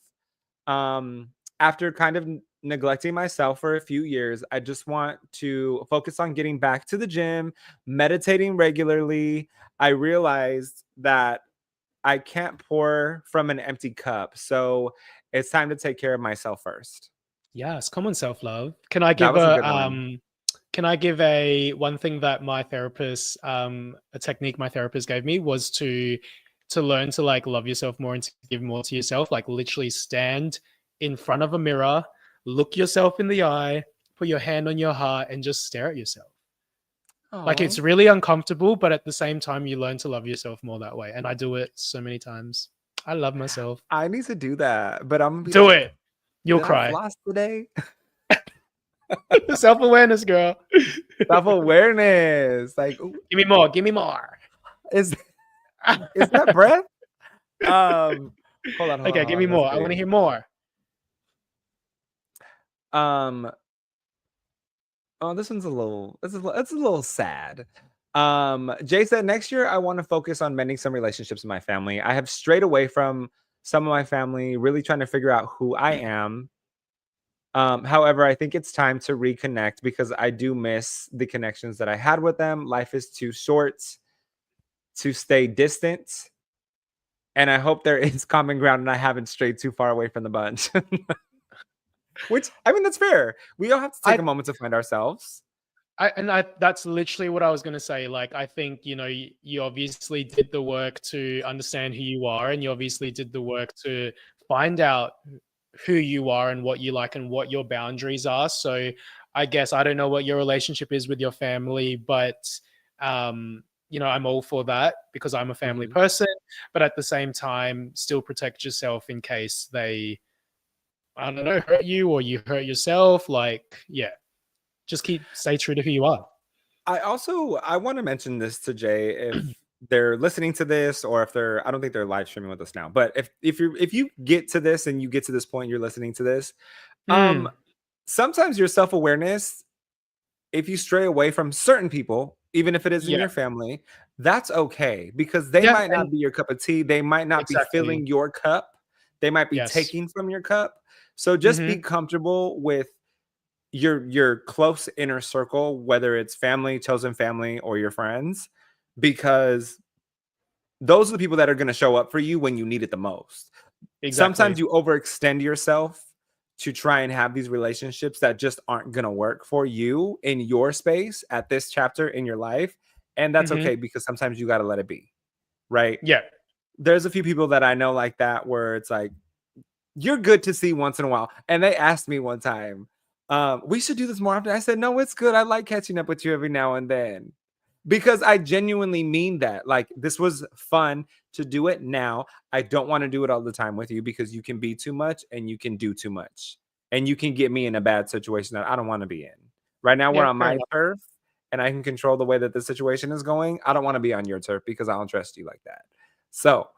After kind of neglecting myself for a few years, I just want to focus on getting back to the gym, meditating regularly. I realized that I can't pour from an empty cup. So it's time to take care of myself first. Yes, common self-love. Can I That give was a good one. a one thing that my therapist, a technique my therapist gave me was to learn to like love yourself more and to give more to yourself. Like literally stand in front of a mirror, look yourself in the eye, put your hand on your heart, and just stare at yourself. Like Oh, it's really uncomfortable, but at the same time, you learn to love yourself more that way. And I do it so many times. I love myself. I need to do that, but I'm gonna be Do like, it. You'll did I cry. floss today? Self-awareness, girl. Self-awareness. Like, ooh, Give me more. Give me more. is is that breath? Um, hold Okay, give me on. Let's more. I want see. to hear more. Um, oh, this one's it's a little sad. Jay said next year I want to focus on mending some relationships in my family. I have strayed away from some of my family, really trying to figure out who I am. However, I think it's time to reconnect because I do miss the connections that I had with them. Life is too short to stay distant. And I hope there is common ground and I haven't strayed too far away from the bunch. Which, I mean, that's fair. We all have to take I a moment to find ourselves. that's literally what I was going to say. Like, I think, you obviously did the work to understand who you are, and you obviously did the work to find out who you are and what you like and what your boundaries are. So I guess I don't know what your relationship is with your family, but I'm all for that because I'm a family Mhm. person, but at the same time, still protect yourself in case they, I don't know, hurt you or you hurt yourself. Like, yeah, just stay true to who you are. I want to mention this to Jay if they're listening to this or if I don't think they're live streaming with us now, but if you get to this and you get to this point, you're listening to this, um, Mm, sometimes your self-awareness, if you stray away from certain people, even if it is in yeah, your family, that's okay because they yeah, might and not be your cup of tea. They might not be exactly. filling your cup. They might be Yes. taking from your cup. So just be Hmm. comfortable with your close inner circle, whether it's family, chosen family, or your friends, because those are the people that are going to show up for you when you need it the most. Sometimes Exactly. you overextend yourself to try and have these relationships that just aren't going to work for you in your space at this chapter in your life. And that's Mhm. okay, because sometimes you got to let it be, right? Yeah. There's a few people that I know like that, where it's like, you're good to see once in a while. And they asked me one time, we should do this more often. I said, no, it's good. I like catching up with you every now and then, because I genuinely mean that. Like, this was fun to do it now. I don't want to do it all the time with you, because you can be too much and you can do too much. And you can get me in a bad situation that I don't want to be in. Right now, we're Yeah, on fair my enough. turf and I can control the way that the situation is going. I don't want to be on your turf because I don't trust you like that. So,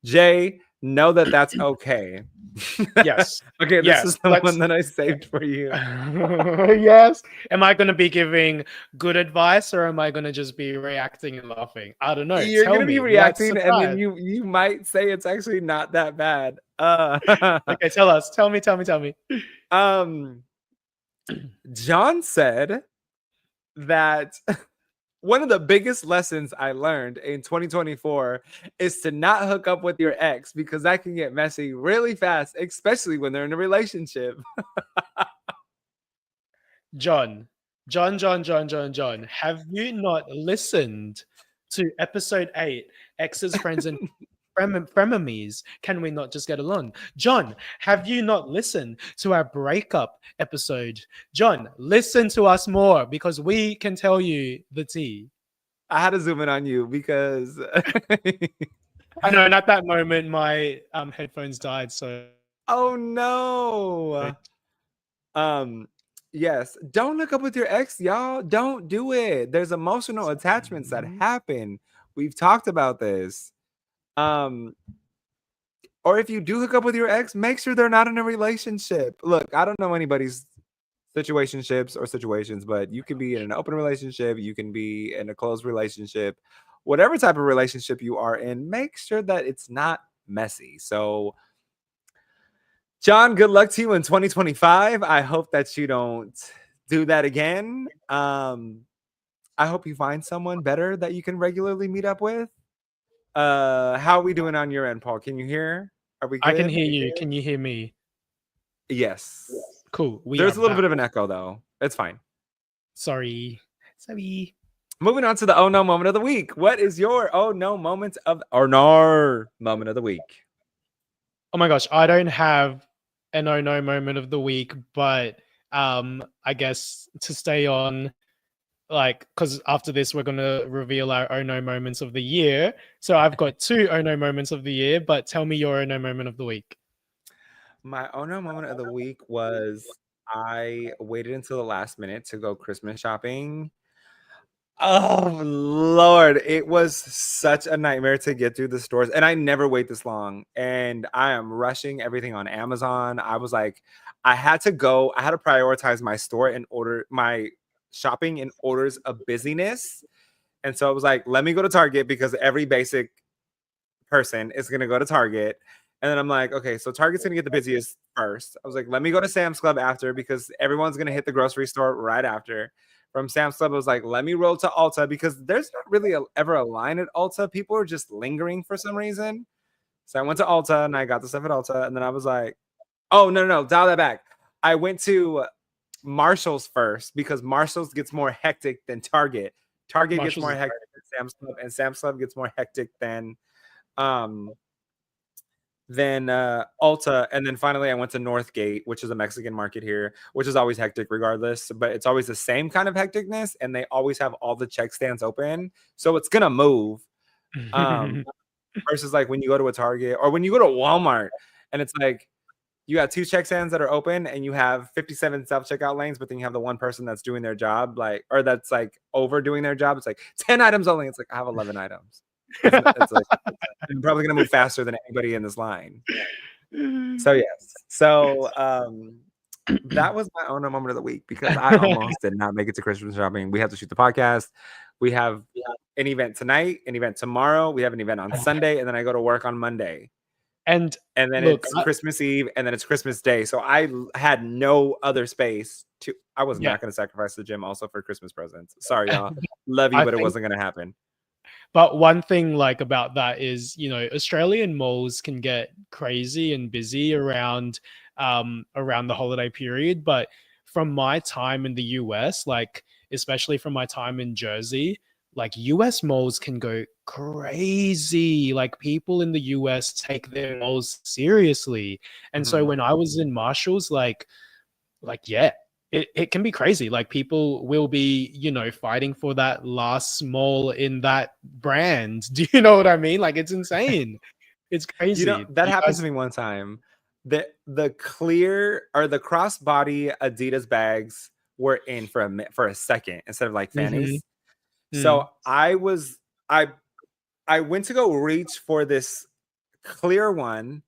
Jay, know that that's okay. Yes. Okay, this Yes. is the one Let's that I saved for you. Yes. Am I gonna be giving good advice or am I gonna just be reacting and laughing? I don't know. You're Tell gonna be me. Let's reacting, and then surprise. you might say it's actually not that bad. Okay, tell us. Tell me, tell me, tell me. Um, John said that one of the biggest lessons I learned in 2024 is to not hook up with your ex, because that can get messy really fast, especially when they're in a relationship. John, John, have you not listened to episode 8, Exes, Friends, and Frenemies? Can we not just get along? John, have you not listened to our breakup episode? John, listen to us more because we can tell you the tea. I had to zoom in on you because I know, and at that moment, my headphones died. So, oh no. Um, yes, don't look up with your ex, y'all. Don't do it. There's emotional attachments that happen. We've talked about this. Um, or if you do hook up with your ex, make sure they're not in a relationship. Look, I don't know anybody's situationships or situations, but you can be in an open relationship, you can be in a closed relationship, whatever type of relationship you are in, make sure that it's not messy. So, John, good luck to you in 2025. I hope that you don't do that again. I hope you find someone better that you can regularly meet up with. How are we doing on your end, Paul? Can you hear? Are we I can good? hear you. Can you hear me? Yes. Cool. We are There's a little back. bit of an echo though. It's fine. Sorry. Moving on to the oh no moment of the week. What is your oh no moment of or no moment of the week? Oh my gosh, I don't have an oh no moment of the week, but I guess to stay on, like, because after this we're gonna reveal our oh no moments of the year. So I've got two oh no moments of the year, but tell me your oh no moment of the week. My oh no moment of the week was I waited until the last minute to go Christmas shopping. Oh Lord, it was such a nightmare to get through the stores. And I never wait this long. And I am rushing everything on Amazon. I was like, I had to prioritize my store and order my shopping in orders of busyness. And so I was like, let me go to Target, because every basic person is gonna go to Target. And then I'm like, okay, so Target's gonna get the busiest first. I was like, let me go to Sam's Club after, because everyone's gonna hit the grocery store right after. From Sam's Club, I was like, let me roll to Ulta, because there's not really ever a line at Ulta. People are just lingering for some reason. So I went to Ulta and I got the stuff at Ulta, and then I was like, oh no, dial that back. I went to Marshall's first, because Marshall's gets more hectic than Target. Target gets Marshalls more is hectic than Sam's Club, and Sam's Club gets more hectic um then Ulta, and then finally I went to Northgate, which is a Mexican market here, which is always hectic regardless, but it's always the same kind of hecticness, and they always have all the check stands open, so it's gonna move. Um, very. versus like when you go to a Target or when you go to Walmart, and it's like you got two check stands that are open, and you have 57 self checkout lanes, but then you have the one person that's doing their job, like, or that's like overdoing their job. It's like 10 items only. It's like I have 11 items. It's like I'm probably gonna move faster than anybody in this line. So yes. So that was my own moment of the week, because I almost did not make it to Christmas shopping. We have to shoot the podcast. We have an event tonight, an event tomorrow. We have an event on Sunday, and then I go to work on Monday. And and then look, it's Christmas Eve, and then it's Christmas Day. So I had no other space to. I was yeah, not going to sacrifice the gym also for Christmas presents. Sorry, y'all. Love you, I but it think. wasn't going to happen. But one thing like about that is, Australian malls can get crazy and busy around the holiday period. But from my time in the US, like especially from my time in Jersey, like US malls can go crazy. Like people in the US take their malls seriously. And so Mhm. when I was in Marshalls, yeah, it can be crazy. Like people will be, fighting for that last small in that brand. Do you know what I mean? Like it's insane. It's crazy. That You happened to guys. me one time. The clear or the crossbody Adidas bags were in for a second instead of like Mhm. fannies. Mm. So I went to go reach for this clear one,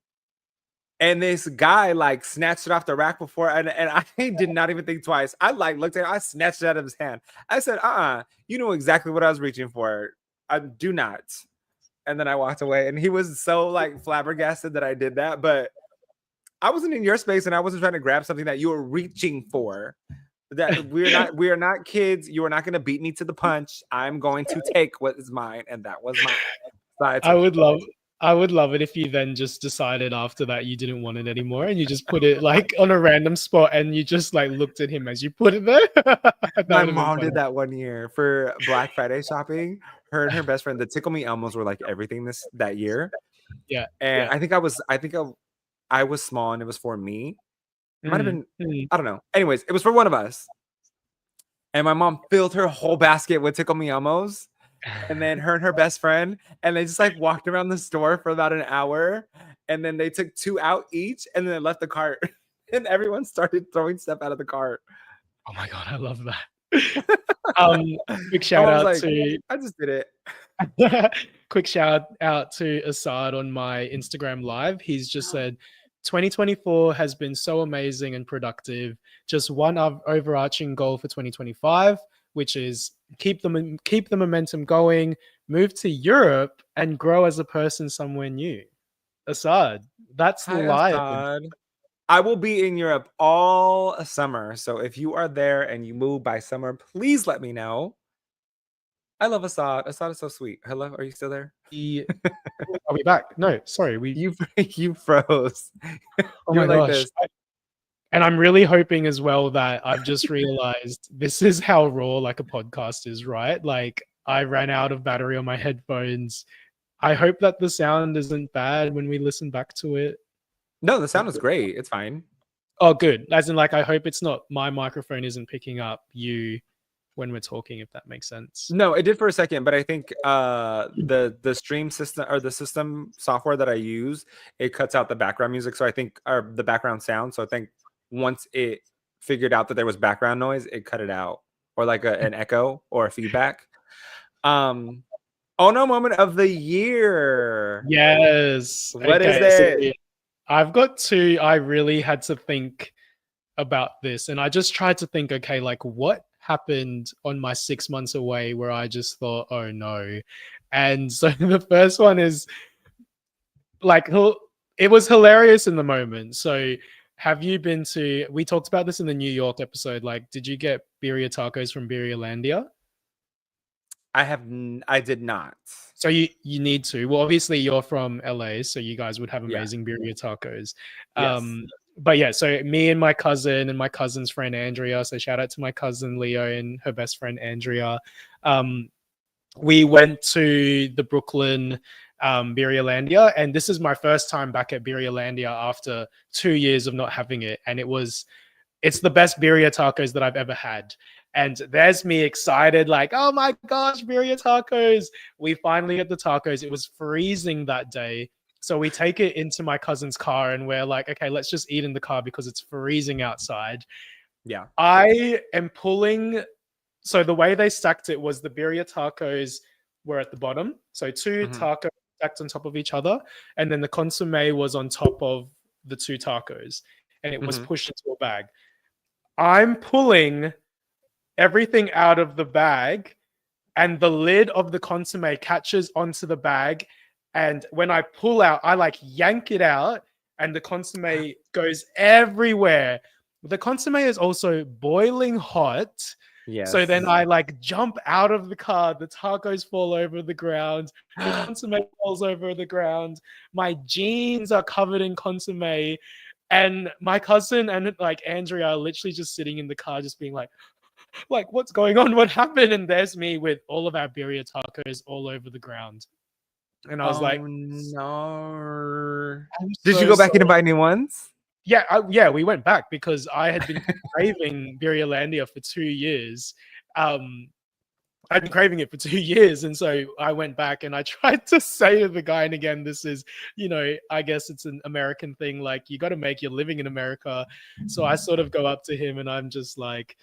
and this guy like snatched it off the rack before, and I did not even think twice. I like looked at it, I snatched it out of his hand. I said, you know exactly what I was reaching for. I do not. And then I walked away, and he was so like flabbergasted that I did that. But I wasn't in your space, and I wasn't trying to grab something that you were reaching for. That we are not kids. You are not going to beat me to the punch. I'm going to take what is mine, and that was mine. So I I took would it. love I would love it if you then just decided after that you didn't want it anymore and you just put it like on a random spot and you just like looked at him as you put it there. That My would have been mom funny. did that one year for Black Friday shopping. Her and her best friend, the Tickle Me Elmos were like everything that year. Yeah. And Yeah. I was small, and it was for me. It might have Mm, been, mm. I don't know. Anyways, it was for one of us. And my mom filled her whole basket with Tickle Me Elmos. And then her and her best friend, and they just like walked around the store for about an hour. And then they took 2 out each, and then they left the cart. And everyone started throwing stuff out of the cart. Oh my god, I love that. Um, quick My shout mom was out like, to I just did it. quick shout out to Assad on my Instagram live. He's just said 2024 has been so amazing and productive. Just one overarching goal for 2025, which is keep the momentum going, move to Europe and grow as a person somewhere new. Assad, that's Hi, live. Assad. I will be in Europe all summer. So if you are there and you move by summer, please let me know. I love Assad. Assad is so sweet. Hello, are you still there? Are we back? No, sorry. You you froze. Oh You my were like gosh. this. And I'm really hoping as well that I've just realized this is how raw like a podcast is, right? Like I ran out of battery on my headphones. I hope that the sound isn't bad when we listen back to it. No, the sound was great. It's fine. Oh, good. As in, like, I hope it's not my microphone isn't picking up you when we're talking, if that makes sense. No, it did for a second, but I think the stream system or the system software that I use, it cuts out the background music. So I think or the background sound. So I think once it figured out that there was background noise, it cut it out. Or like an echo or a feedback. Um Oh no, moment of the year. Yes. What is Okay. So it? I've got two. I really had to think about this and I just tried to think, okay, like what happened on my 6 months away where I just thought, oh no. And so the first one is like, it was hilarious in the moment. So have you been to, we talked about this in the New York episode, like, did you get birria tacos from Birria Landia? I did not. So you need to. Well, obviously you're from LA, so you guys would have Yeah. amazing birria tacos. Yes. But yeah, so me and my cousin and my cousin's friend Andrea. So shout out to my cousin Leo and her best friend Andrea. Um, we went to the Brooklyn Birria, and this is my first time back at Birria after 2 years of not having it, and it's the best birria tacos that I've ever had. And there's me excited, like, oh my gosh, birria tacos. We finally get the tacos. It was freezing that day. So we take it into my cousin's car and we're like, okay, let's just eat in the car because it's freezing outside. Yeah. I am pulling. So the way they stacked it was the birria tacos were at the bottom. So 2 Mhm. tacos stacked on top of each other. And then the consomme was on top of the 2 tacos. And it was Mhm. pushed into a bag. I'm pulling everything out of the bag, and the lid of the consomme catches onto the bag, And when I pull out, I like yank it out, and the consomme goes everywhere. The consomme is also boiling hot. So then Yes. I like jump out of the car. The tacos fall over the ground. The consomme falls over the ground. My jeans are covered in consomme. And my cousin and like Andrea are literally just sitting in the car, just being like, what's going on? What happened? And there's me with all of our birria tacos all over the ground. And I was like, Oh no. I'm Did you so go back and sorry. buy new ones? Yeah, we went back because I had been craving Birria for 2 years. I'd been craving it for 2 years, and so I went back and I tried to say to the guy, and again, this is, I guess it's an American thing, like, you gotta make your living in America. So I sort of go up to him and I'm just like,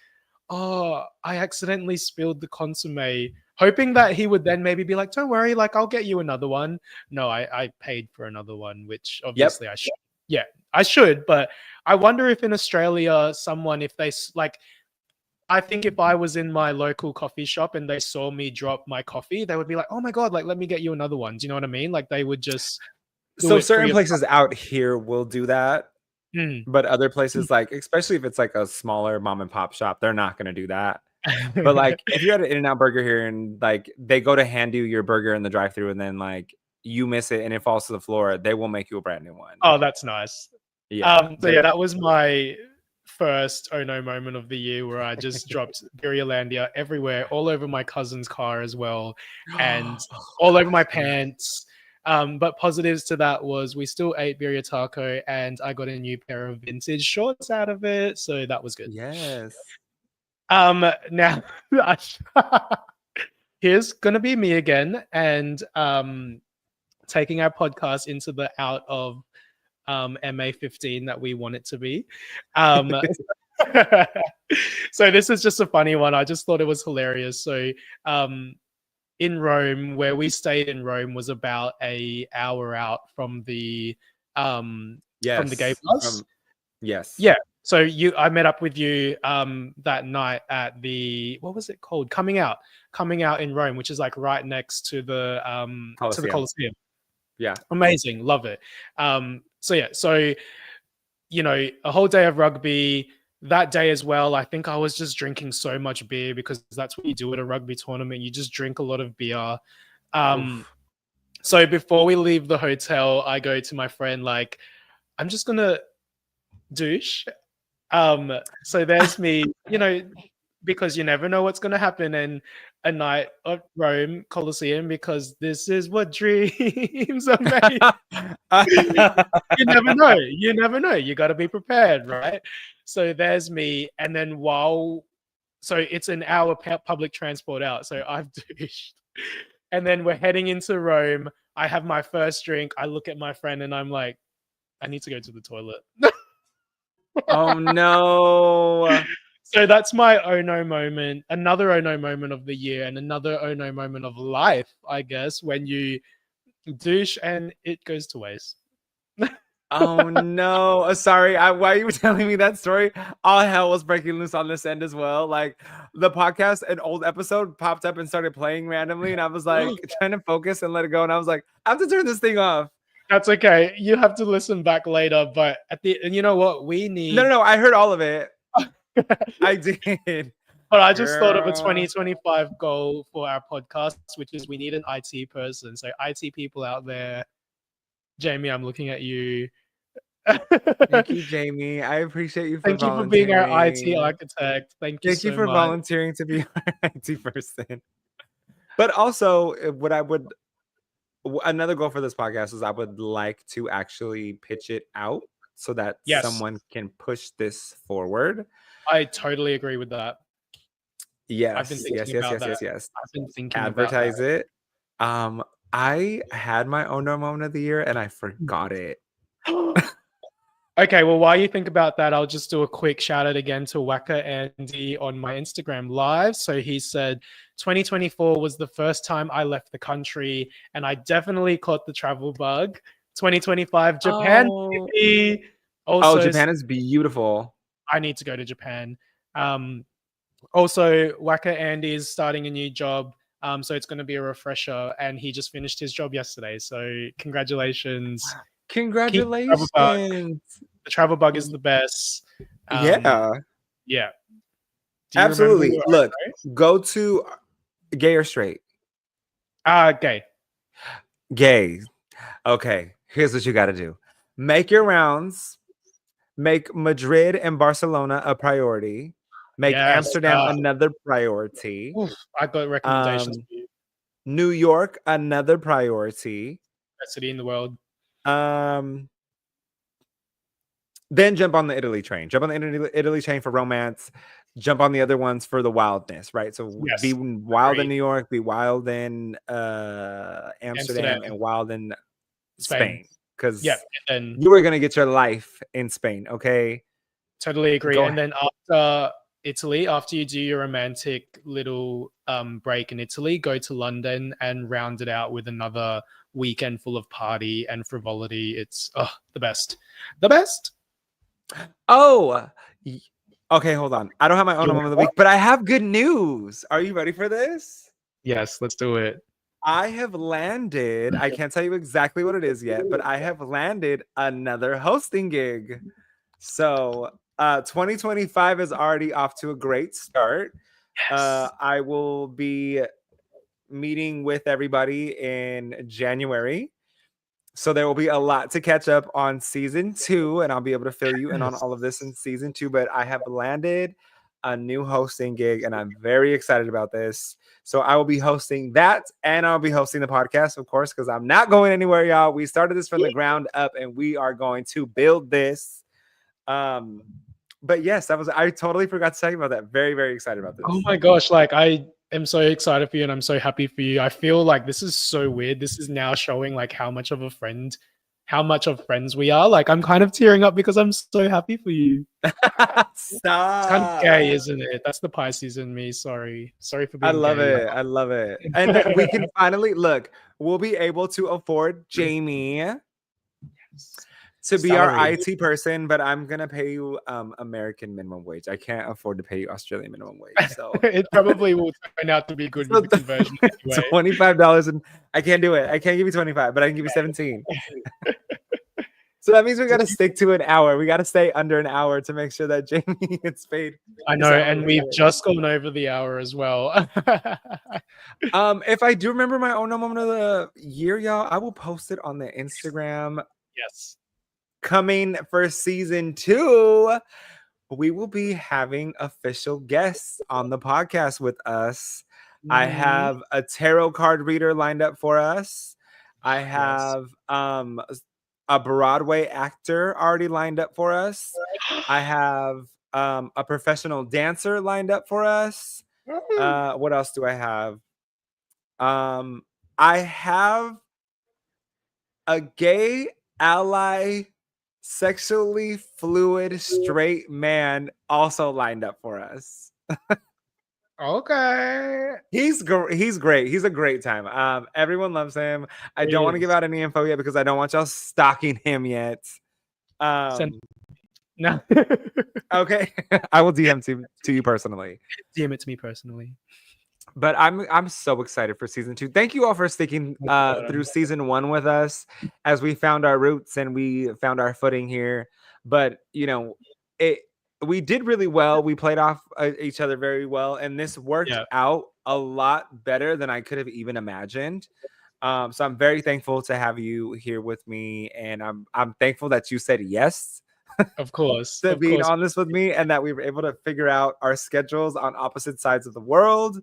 "Oh, I accidentally spilled the consomme," hoping that he would then maybe be like, "Don't worry, like, I'll get you another one." No, I paid for another one, which Yep. obviously I should. Yeah, I should, but I wonder if in Australia, someone, if they like, I think if I was in my local coffee shop and they saw me drop my coffee, they would be like, "Oh my god, like, let me get you another one." Do you know what I mean? Like, they would just do So it free certain of places out here will do that, charge. but other places, like especially if it's like a smaller mom and pop shop, they're not gonna do that. But like if you're at an In-N-Out Burger here and like they go to hand you your burger in the drive-thru and then like you miss it and it falls to the floor, they will make you a brand new one. Oh, that's nice. Yeah. So yeah, that was my first oh no moment of the year, where I just dropped Birria everywhere, all over my cousin's car as well, and all over my pants. But positives to that was we still ate birria taco, and I got a new pair of vintage shorts out of it, so that was good. Yes. Now here's gonna be me again, and taking our podcast into the out of MA15 that we want it to be. Um, so this is just a funny one. I just thought it was hilarious. So in Rome, where we stayed in Rome, was about a hour out from the gay Yes. bars. Yes. Yeah. So I met up with you that night at the, what was it called? Coming out in Rome, which is like right next to the Colosseum. Yeah. Amazing, love it. So yeah, so a whole day of rugby. That day as well, I think I was just drinking so much beer, because that's what you do at a rugby tournament. You just drink a lot of beer. So before we leave the hotel, I go to my friend like, I'm just gonna douche. So there's me, because you never know what's gonna happen in a night of Rome Colosseum, because this is what dreams are made. You never know. You never know. You got to be prepared, right? So there's me, and then so it's an hour public transport out. So I've douched, and then we're heading into Rome. I have my first drink. I look at my friend, and I'm like, I need to go to the toilet. Oh no. So that's my oh no moment. Another oh no moment of the year, and another oh no moment of life, I guess, when you douche and it goes to waste. Oh no. Sorry. Why you were telling me that story, all hell was breaking loose on this end as well. Like the podcast, an old episode popped up and started playing randomly, and I was like trying to focus and let it go. And I was like, I have to turn this thing off. That's okay. You have to listen back later, but and you know what? We need. No. I heard all of it. I did. But I just thought of a 2025 goal for our podcast, which is we need an IT person. So IT people out there, Jamie, I'm looking at you. Thank you, Jamie. I appreciate you for Thank you for being our IT architect. Thank you so for much. volunteering to be our IT person. But also, another goal for this podcast is I would like to actually pitch it out so that someone can push this forward. I totally agree with that. Yes. I've been thinking about that. I've been thinking Advertise about it. I had my own no moment of the year and I forgot it. Okay, well, while you think about that, I'll just do a quick shout out again to Waka Andy on my Instagram live. So he said 2024 was the first time I left the country, and I definitely caught the travel bug. 2025 Japan. Also, Japan is beautiful. I need to go to Japan. Also, Waka Andy is starting a new job So it's going to be a refresher, and he just finished his job yesterday. So congratulations. Keep the travel bug. Congratulations. The travel bug is the best. Yeah, Yeah. Do you remember absolutely. your Look, own note? go to gay or straight. Okay. Gay. Okay, here's what you got to do. Make your rounds. Make Madrid and Barcelona a priority. Make Yes. Amsterdam another priority. Oof, I got recommendations for you. New York another priority. Best city in the world. Um, then jump on the Italy train. Jump on the Italy train for romance. Jump on the other ones for the wildness, right? So Yes. be wild in Agreed. New York, be wild in Amsterdam, and wild in Spain. Because Yeah. And then you are gonna get your life in Spain, okay? totally agree. Go And then after Italy, after you do your romantic little break in Italy, go to London and round it out with another weekend full of party and frivolity. It's the best. The best. Oh, okay, hold on. I don't have my own You moment of the week, but I have good news. Are you ready for this? Yes, let's do it. I have landed. I can't tell you exactly what it is yet, but I have landed another hosting gig. So 2025 is already off to a great start. Yes. I will be meeting with everybody in January. So there will be a lot to catch up on season 2, and I'll be able to fill you in on all of this in season 2. But I have landed a new hosting gig, and I'm very excited about this. So I will be hosting that, and I'll be hosting the podcast, of course, because I'm not going anywhere, y'all. We started this from the ground up, and we are going to build this. But yes, I totally forgot to tell you about that. Very, very excited about this. Oh my gosh, like I am so excited for you and I'm so happy for you. I feel like this is so weird. This is now showing like how much of friends we are. Like I'm kind of tearing up because I'm so happy for you. It's kind of gay, Stop. isn't it? That's the Pisces in me. Sorry. Sorry for I being love gay. it. I love it. And we can finally look, we'll be able to afford Jamie to be our Salary. IT person, but I'm gonna pay you American minimum wage. I can't afford to pay you Australian minimum wage. So It probably will turn out to be good with the conversion anyway. $25, and I can't do it. I can't give you 25, but I can give you 17. So that means we got to stick to an hour. We got to stay under an hour to make sure that Jamie gets paid. I know, and we've just gone over the hour as well. If I do remember my own moment of the year, y'all, I will post it on the Instagram. Yes. Coming for season 2, we will be having official guests on the podcast with us. I have a tarot card reader lined up for us. I have a Broadway actor already lined up for us. I have a professional dancer lined up for us. What else do I have? I have a gay ally, sexually fluid straight man also lined up for us. Okay. He's great. He's a great time. Everyone loves him. I don't want to give out any info yet because I don't want y'all stalking him yet. No. Okay. I will DM to you personally. DM it to me personally. But I'm so excited for season 2. Thank you all for sticking through season 1 with us as we found our roots and we found our footing here. But we did really well. We played off each other very well, and this worked out a lot better than I could have even imagined. So I'm very thankful to have you here with me, and I'm thankful that you said yes. Of course. To being on this with me, and that we were able to figure out our schedules on opposite sides of the world.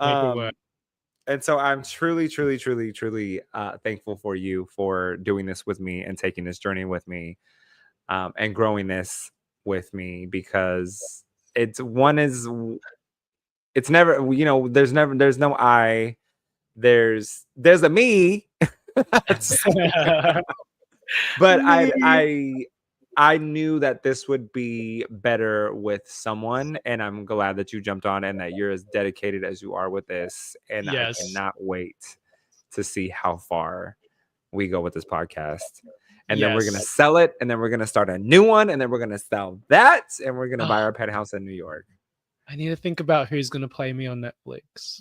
And so I'm truly, truly, truly, truly thankful for you for doing this with me and taking this journey with me and growing this with me, because it's never, there's no I, there's a me. But I knew that this would be better with someone, and I'm glad that you jumped on and that you're as dedicated as you are with this. And I cannot wait to see how far we go with this podcast. And then we're going to sell it, and then we're going to start a new one, and then we're going to sell that, and we're going to buy our penthouse in New York. I need to think about who's going to play me on Netflix.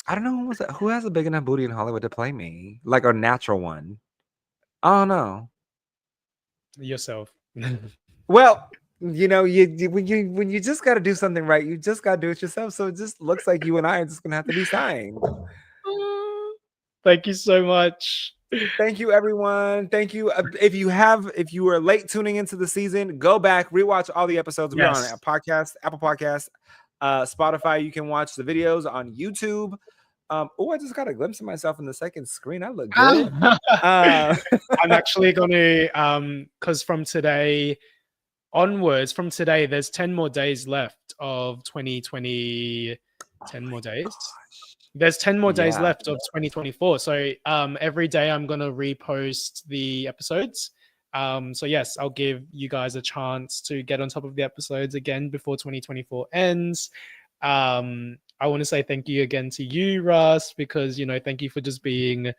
I don't know who has a big enough booty in Hollywood to play me, like a natural one. I don't know. Yourself. Well, when you just got to do something right, you just got to do it yourself. So it just looks like you and I are just gonna have to be signed. Thank you so much. Thank you, everyone. Thank you. If you were late tuning into the season, go back, rewatch all the episodes. We're on a Yes. podcast, Apple Podcasts, Spotify. You can watch the videos on YouTube. Oh, I just got a glimpse of myself in the second screen. I look good. I'm actually going to, because from today onwards, from today, there's 10 more days left of 2020. 10 more days. There's 10 more days left of 2024. So every day I'm going to repost the episodes. So yes, I'll give you guys a chance to get on top of the episodes again before 2024 ends. I want to say thank you again to you, Russ, because, thank you for just being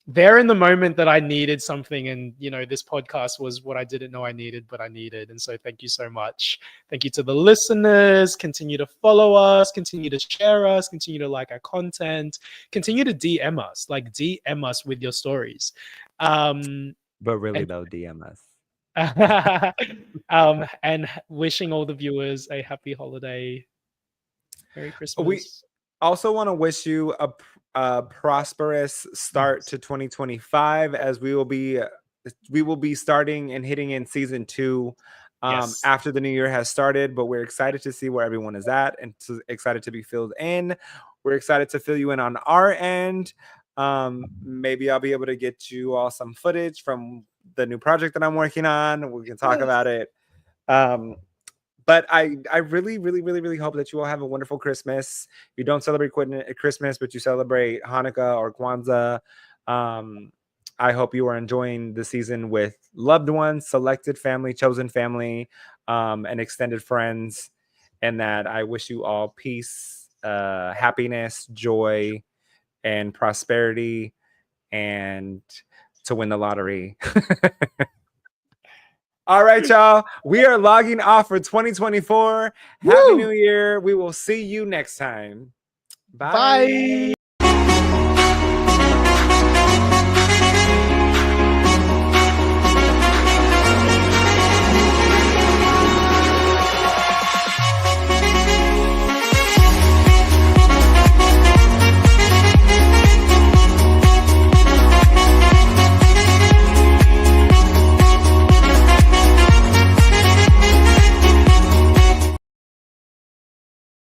there in the moment that I needed something. And, this podcast was what I didn't know I needed, but I needed. And so thank you so much. Thank you to the listeners. Continue to follow us, continue to share us, continue to like our content, continue to DM us, DM us with your stories. But really, though, DM us. And wishing all the viewers a happy holiday. Merry Christmas. We also want to wish you a prosperous start to 2025, as we will be starting and hitting in season 2 after the new year has started. But we're excited to see where everyone is at, and excited to be filled in. We're excited to fill you in on our end. Maybe I'll be able to get you all some footage from the new project that I'm working on. We can talk about it. But I really, really, really, really hope that you all have a wonderful Christmas. If you don't celebrate Christmas, but you celebrate Hanukkah or Kwanzaa, I hope you are enjoying the season with loved ones, selected family, chosen family, and extended friends. And that I wish you all peace, happiness, joy, and prosperity, and to win the lottery. All right, y'all. We are logging off for 2024. Happy New Year. We will see you next time. Bye.